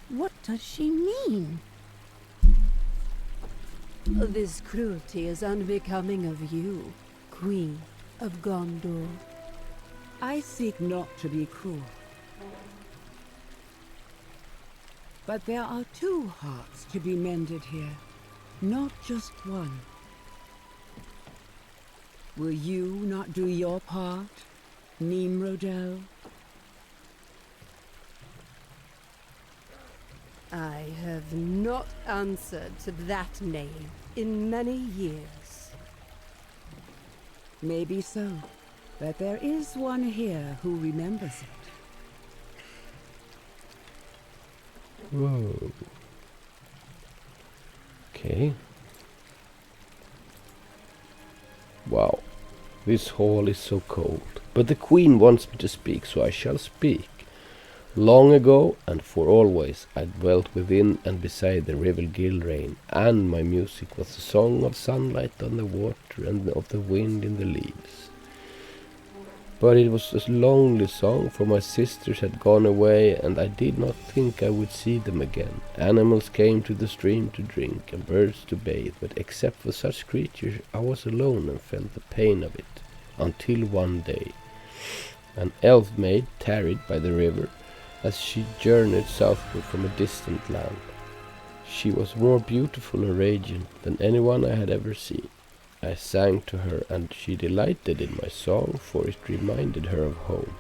What does she mean? This cruelty is unbecoming of you, Queen of Gondor. I seek not to be cruel. But there are two hearts to be mended here, not just one. Will you not do your part, Nimrodel? I have not answered to that name in many years. Maybe so, but there is one here who remembers it. Whoa. Okay. Wow. This hall is so cold. But the Queen wants me to speak, so I shall speak. Long ago, and for always, I dwelt within and beside the river Gilrain, and my music was the song of sunlight on the water and of the wind in the leaves. But it was a lonely song, for my sisters had gone away, and I did not think I would see them again. Animals came to the stream to drink, and birds to bathe, but except for such creatures, I was alone and felt the pain of it, until one day an elf maid tarried by the river, as she journeyed southward from a distant land. She was more beautiful and radiant than anyone I had ever seen. I sang to her, and she delighted in my song, for it reminded her of home.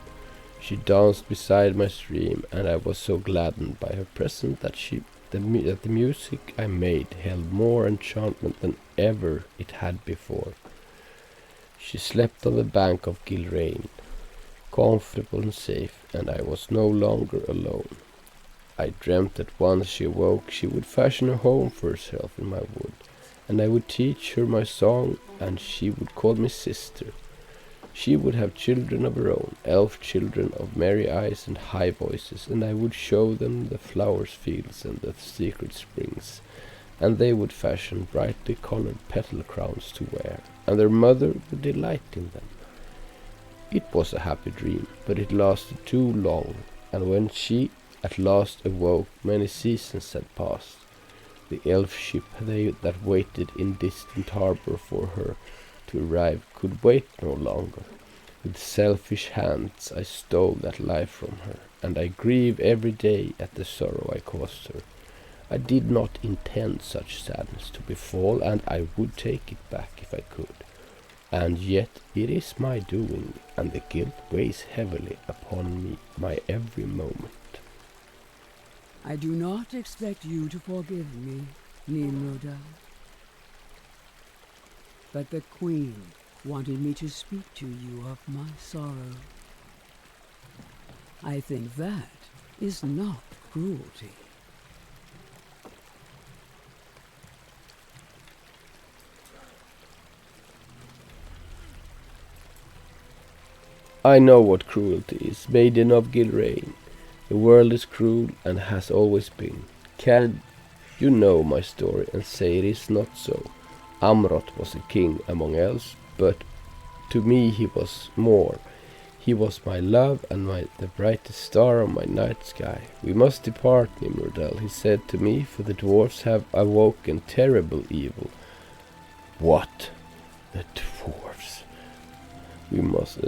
She danced beside my stream, and I was so gladdened by her presence that the music I made held more enchantment than ever it had before. She slept on the bank of Gilrain, comfortable and safe, and I was no longer alone. I dreamt that once she awoke, she would fashion a home for herself in my wood, and I would teach her my song, and she would call me sister. She would have children of her own, elf children of merry eyes and high voices, and I would show them the flowers' fields and the secret springs, and they would fashion brightly colored petal crowns to wear, and their mother would delight in them. It was a happy dream, but it lasted too long, and when she at last awoke, many seasons had passed. The elf ship that waited in distant harbor for her to arrive could wait no longer. With selfish hands I stole that life from her, and I grieve every day at the sorrow I caused her. I did not intend such sadness to befall, and I would take it back if I could. And yet it is my doing, and the guilt weighs heavily upon me my every moment. I do not expect you to forgive me, Nimrodel. But the Queen wanted me to speak to you of my sorrow. I think that is not cruelty. I know what cruelty is, maiden of Gilrain. The world is cruel and has always been. Can you know my story and say it is not so? Amrot was a king among elves, but to me he was more. He was my love and the brightest star on my night sky. We must depart, Nimrodel, he said to me, for the dwarfs have awoken terrible evil. What? The dwarfs? We must,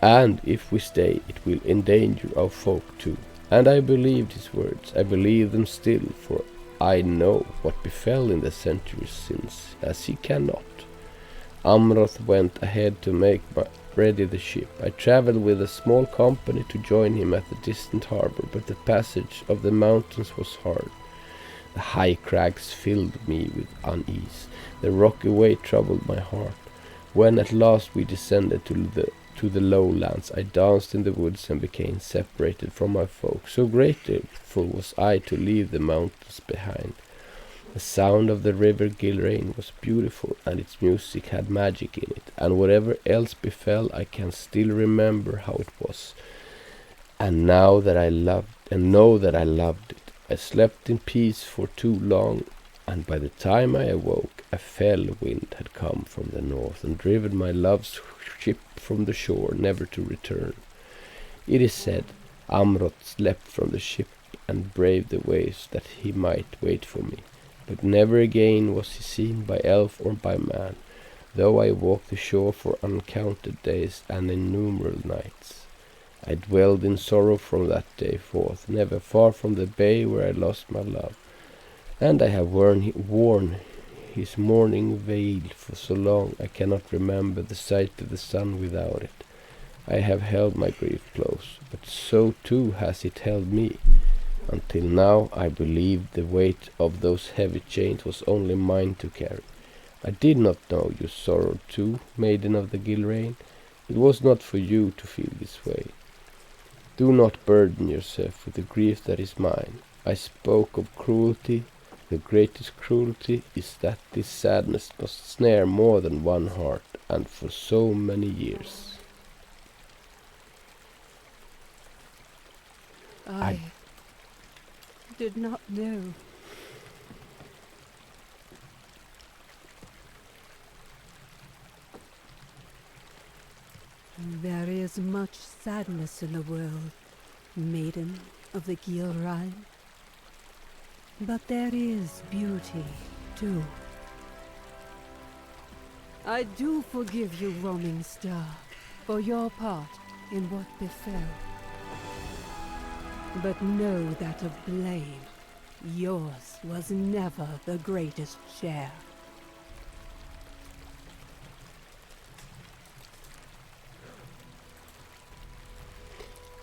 and if we stay, it will endanger our folk too. And I believed his words. I believe them still, for I know what befell in the centuries since, as he cannot. Amroth went ahead to make ready the ship. I travelled with a small company to join him at the distant harbour, but the passage of the mountains was hard. The high crags filled me with unease. The rocky way troubled my heart. When at last we descended to the lowlands, I danced in the woods and became separated from my folk. So grateful was I to leave the mountains behind. The sound of the river Gilrain was beautiful, and its music had magic in it, and whatever else befell, I can still remember how it was. And know that I loved it. I slept in peace for too long, and by the time I awoke, a fell wind had come from the north and driven my love's ship from the shore, never to return. It is said, Amroth slept from the ship and braved the waves that he might wait for me. But never again was he seen by elf or by man, though I walked the shore for uncounted days and innumerable nights. I dwelled in sorrow from that day forth, never far from the bay where I lost my love. And I have worn his mourning veil for so long I cannot remember the sight of the sun without it. I have held my grief close, but so too has it held me. Until now I believed the weight of those heavy chains was only mine to carry. I did not know you sorrowed too, maiden of the Gilrain. It was not for you to feel this way. Do not burden yourself with the grief that is mine. I spoke of cruelty. The greatest cruelty is that this sadness must snare more than one heart, and for so many years. I did not know. There is much sadness in the world, maiden of the Gilrain. But there is beauty, too. I do forgive you, roaming star, for your part in what befell. But know that of blame, yours was never the greatest share.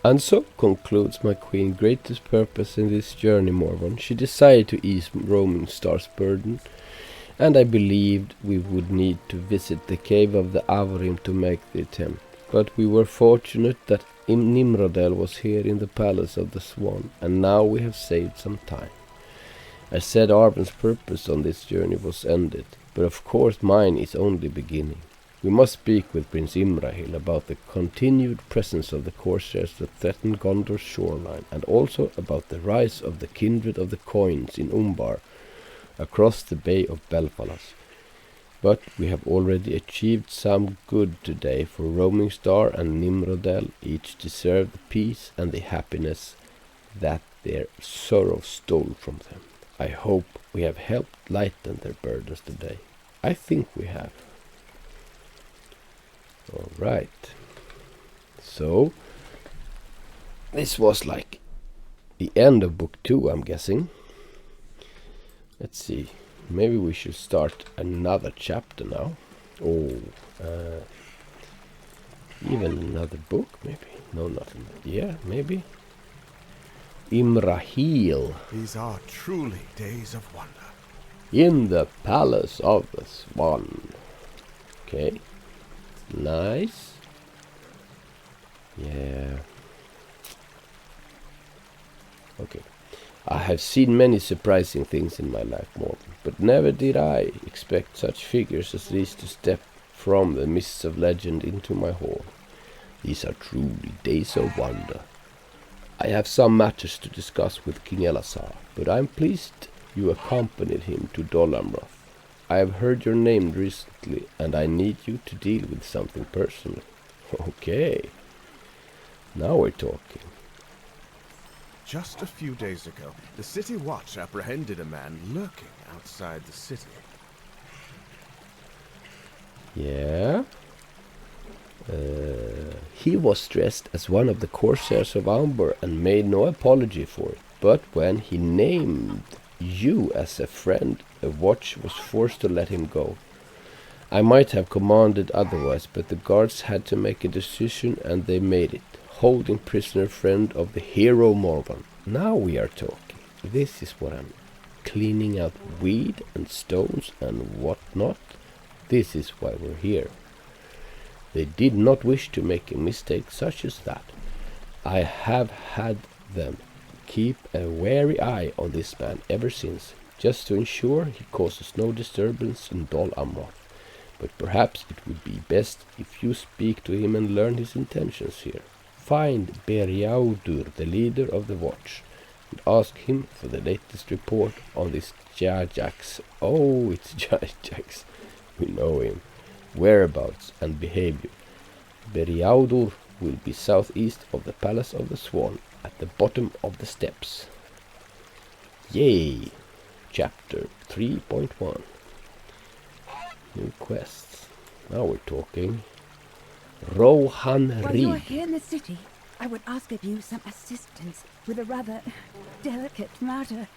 And so concludes my queen's greatest purpose in this journey, Morwan. She decided to ease roaming star's burden, and I believed we would need to visit the cave of the Avarim to make the attempt. But we were fortunate that Nimrodel was here in the palace of the Swan, and now we have saved some time. I said Arven's purpose on this journey was ended, but of course mine is only beginning. We must speak with Prince Imrahil about the continued presence of the corsairs that threaten Gondor's shoreline, and also about the rise of the kindred of the coins in UMBAR across the Bay of Belfalas. But we have already achieved some good today, for Roaming Star and Nimrodel each deserve the peace and the happiness that their sorrow stole from them. I hope we have helped lighten their burdens today. I think we have. Alright. So, this was like the end of book 2, I'm guessing. Let's see. Maybe we should start another chapter now. Even another book, maybe. No, nothing. Yeah, maybe. Imrahil. These are truly days of wonder. In the palace of the Swan. Okay. Nice. Yeah. Okay. I have seen many surprising things in my life, Morgan, but never did I expect such figures as these to step from the mists of legend into my hall. These are truly days of wonder. I have some matters to discuss with King Elessar, but I am pleased you accompanied him to Dol Amroth. I have heard your name recently, and I need you to deal with something personal. Okay. Now we're talking. Just a few days ago, the City Watch apprehended a man lurking outside the city. Yeah. He was dressed as one of the corsairs of UMBAR and made no apology for it. But when he named you as a friend, the watch was forced to let him go. I might have commanded otherwise, but the guards had to make a decision and they made it. Holding prisoner friend of the hero Morwan. Now we are talking. This is what I'm cleaning out weed and stones and whatnot. This is why we're here. They did not wish to make a mistake such as that. I have had them keep a wary eye on this man ever since, just to ensure he causes no disturbance in Dol Amroth. But perhaps it would be best if you speak to him and learn his intentions here. Find Beriaudur, the leader of the watch, and ask him for the latest report on this Jajax. Oh, it's Jajax. We know him. Whereabouts and behavior. Beriaudur will be southeast of the Palace of the Swan, at the bottom of the steps. Yay! Chapter 3.1. New quests. Now we're talking. Rohan Reading. While you are here in the city, I would ask of you some assistance with a rather delicate matter.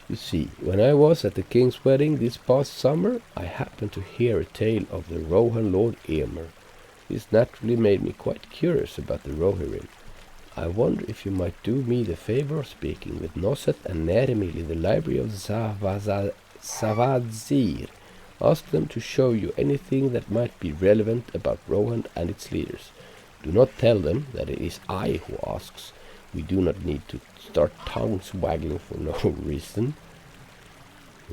You see, when I was at the king's wedding this past summer, I happened to hear a tale of the Rohan Lord Emer. This naturally made me quite curious about the Rohirrim. I wonder if you might do me the favor of speaking with Nosset and Neremil in the library of Savadzir. Ask them to show you anything that might be relevant about Rohan and its leaders. Do not tell them that it is I who asks. We do not need to start tongues waggling for no reason.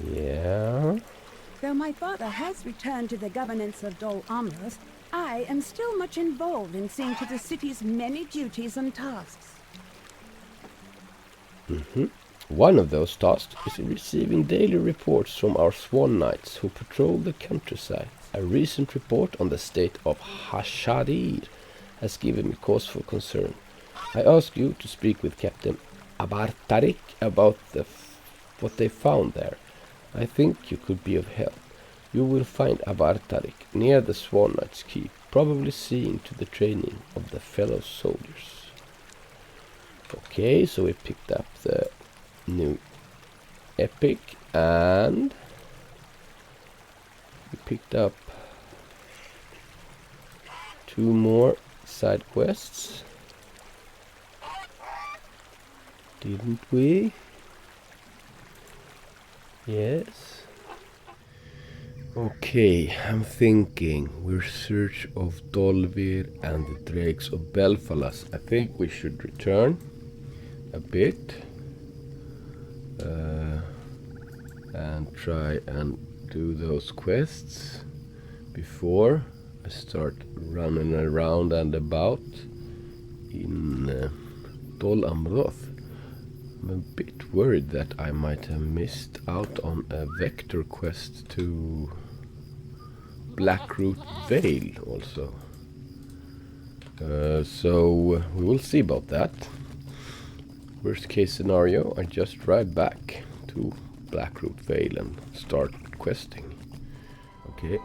Yeah. Though my father has returned to the governance of Dol Amroth, I am still much involved in seeing to the city's many duties and tasks. One of those tasks is receiving daily reports from our Swan Knights who patrol the countryside. A recent report on the state of Hashadir has given me cause for concern. I ask you to speak with Captain Abartarik about what they found there. I think you could be of help. You will find Abartarik near the Swan Knight's Keep, probably seeing to the training of the fellow soldiers. Okay, so we picked up the new epic and we picked up 2 more side quests. Didn't we? Yes. Okay, I'm thinking we're search of Dolvir and the drakes of Belfalas. I think we should return a bit and try and do those quests before I start running around and about in Dol Amroth. I'm a bit worried that I might have missed out on a vector quest to Blackroot Vale also. So we will see about that. Worst case scenario, I just drive back to Blackroot Vale and start questing. Okay,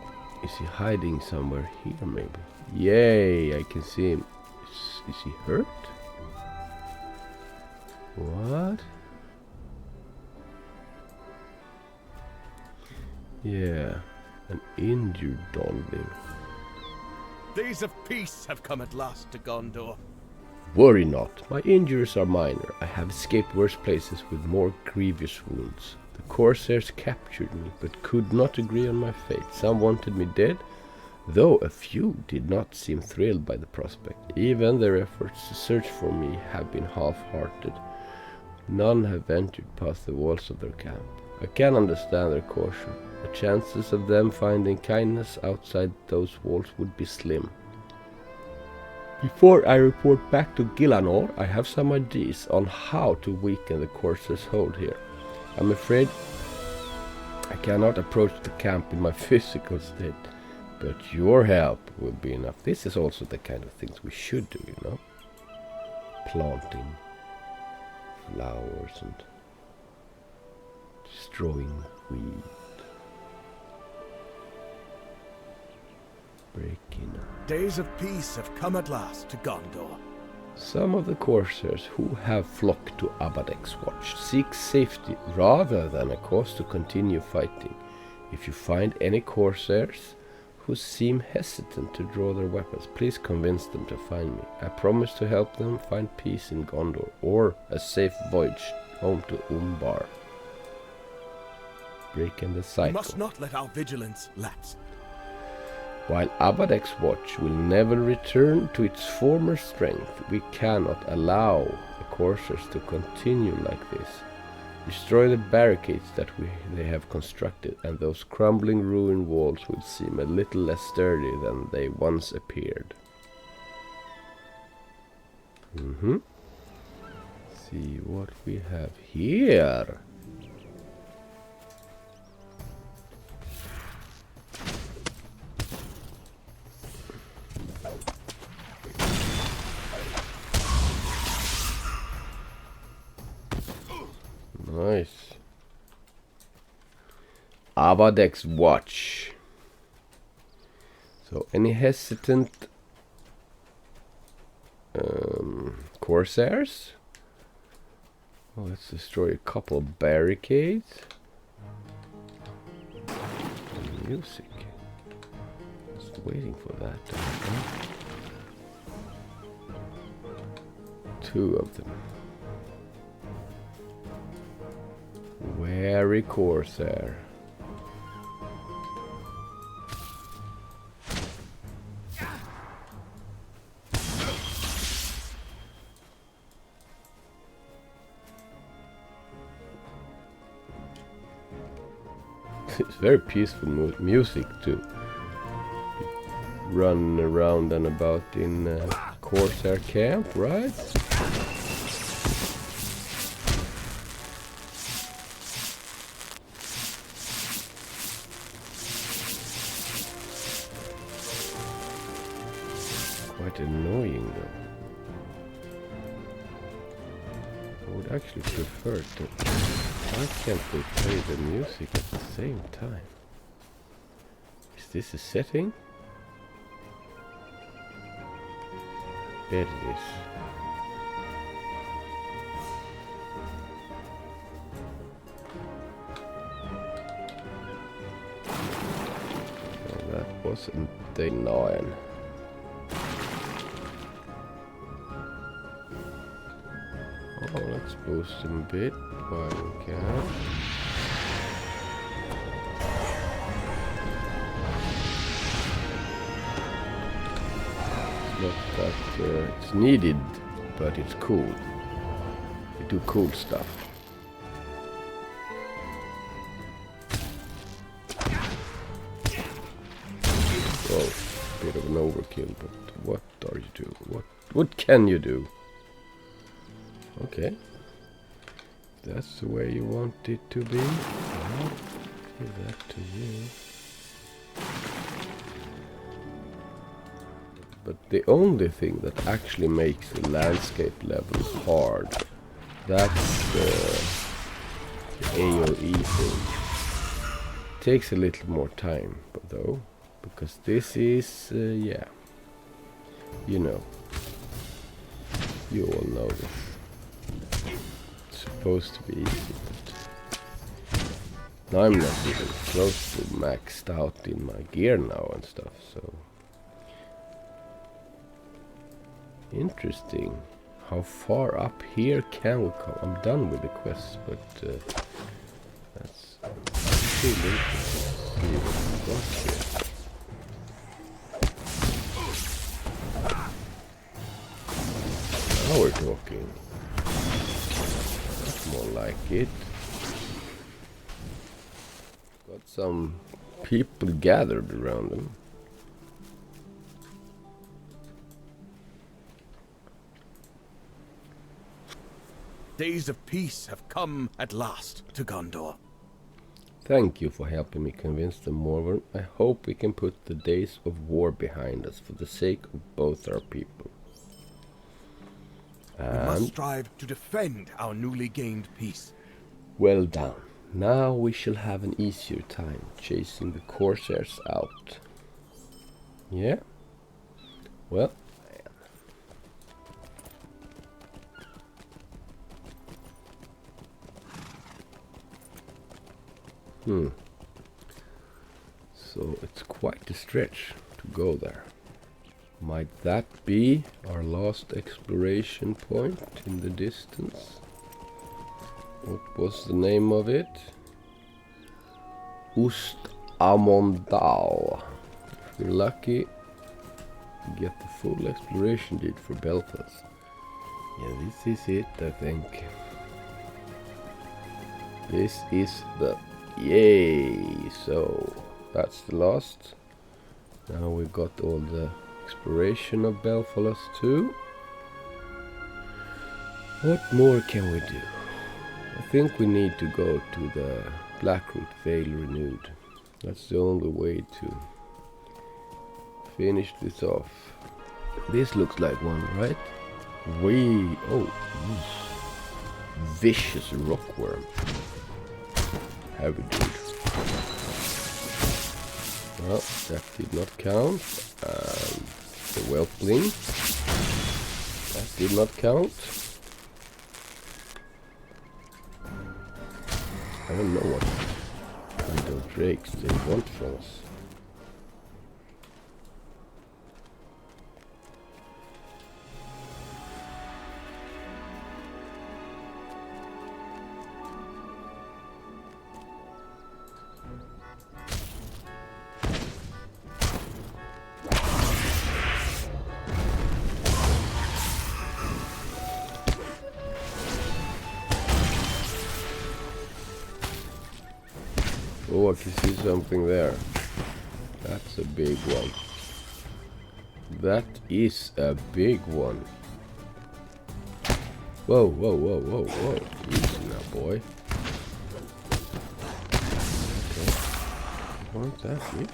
is he hiding somewhere here maybe? Yay, I can see him. Is he hurt? What? Yeah, an injured Dolvir. Days of peace have come at last to Gondor. Worry not, my injuries are minor. I have escaped worse places with more grievous wounds. The Corsairs captured me, but could not agree on my fate. Some wanted me dead, though a few did not seem thrilled by the prospect. Even their efforts to search for me have been half-hearted. None have ventured past the walls of their camp. I can understand their caution. The chances of them finding kindness outside those walls would be slim. Before I report back to Gillanor, I have some ideas on how to weaken the Corsairs' hold here. I'm afraid I cannot approach the camp in my physical state. But your help will be enough. This is also the kind of things we should do, you know? Planting flowers and destroying weed. Breaking up. Days of peace have come at last to Gondor. Some of the corsairs who have flocked to Abadek's watch seek safety rather than a cause to continue fighting. If you find any corsairs who seem hesitant to draw their weapons, please convince them to find me. I promise to help them find peace in Gondor or a safe voyage home to UMBAR. Breaking the cycle. We must not let our vigilance lapse. While Abadek's watch will never return to its former strength, we cannot allow the corsairs to continue like this. Destroy the barricades that they have constructed, and those crumbling ruined walls will seem a little less sturdy than they once appeared. See what we have here. Nice. Abadek's watch. So any hesitant corsairs? Oh, let's destroy a couple of barricades. Music. Just waiting for that to happen. 2 of them. Wary corsair. It's very peaceful music to run around and about in corsair camp, right? Quite annoying though. I would actually prefer to... Why can't they play the music at the same time? Is this a setting? Bet it is. Well, that wasn't the 9. Oh, let's boost him a bit while we can. It's not that it's needed, but it's cool. We do cool stuff. Oh, bit of an overkill, but what are you doing? What can you do? Okay, that's the way you want it to be. I'll give that to you. But the only thing that actually makes the landscape level hard, that's the AoE thing. It takes a little more time, but though, because this is, yeah, you know, you all know this. Supposed to be easy, but I'm not even close to maxed out in my gear now and stuff, so interesting. How far up here can we come? I'm done with the quest, but that's really interesting to see what we got here. Now we're talking. More like it. Got some people gathered around them. Days of peace have come at last to Gondor. Thank you for helping me convince the Morwan. I hope we can put the days of war behind us for the sake of both our people. We must strive to defend our newly gained peace. Well done. Now we shall have an easier time chasing the corsairs out. Yeah? Well, so it's quite a stretch to go there. Might that be our last exploration point in the distance? What was the name of it? Ost Amondal. If we're lucky, we get the full exploration deed for Belfalas. Yeah, this is it, I think. This is the... Yay! So, that's the last. Now we got all the exploration of Belfalas too. What more can we do? I think we need to go to the Blackroot Vale renewed. That's the only way to finish this off. This looks like one, right? Vicious rockworm. Heavy dude. Well, that did not count. And the whelpling. That did not count. I don't know what kind of drakes they want from us. Oh, I can see something there. That's a big one. That is a big one. Whoa, whoa, whoa, whoa, whoa. Easy now, boy. Okay. Aren't that big?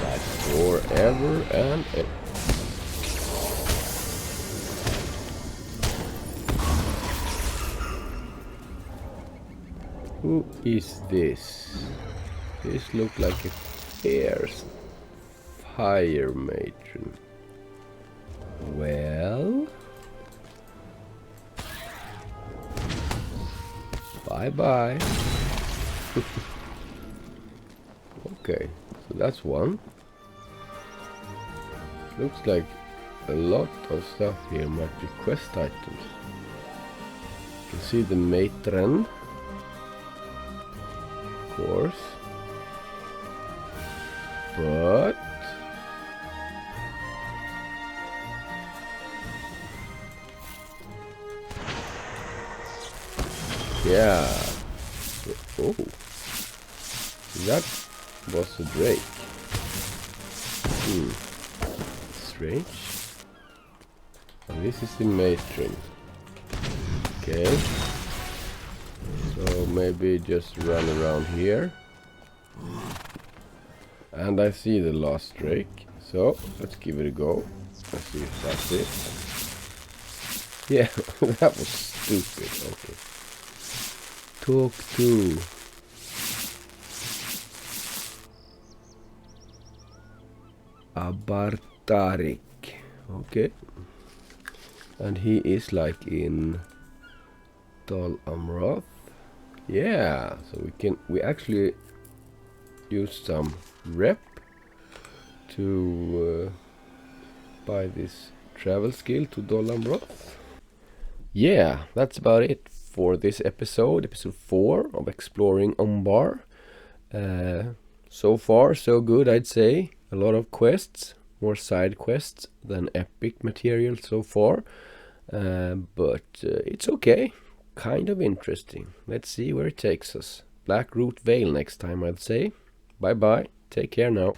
That's forever and ever. Who is this? This looks like a fierce fire matron. Well, bye bye. Okay, so that's one. Looks like a lot of stuff here might be quest items. You can see the matron. Course, but yeah, oh, that was a drake. Strange. And this is the matron. Okay. So maybe just run around here. And I see the last drake. So let's give it a go. Let's see if that's it. Yeah, that was stupid. Okay. Talk to Abartarik. Okay. And he is like in Dol Amroth. Yeah, so we actually use some rep to buy this travel skill to Dol Amroth. Yeah, that's about it for this episode 4 of Exploring UMBAR. So far, so good, I'd say. A lot of quests, more side quests than epic material so far. But it's okay. Kind of interesting. Let's see where it takes us. Blackroot Vale next time, I'd say. Bye bye. Take care now.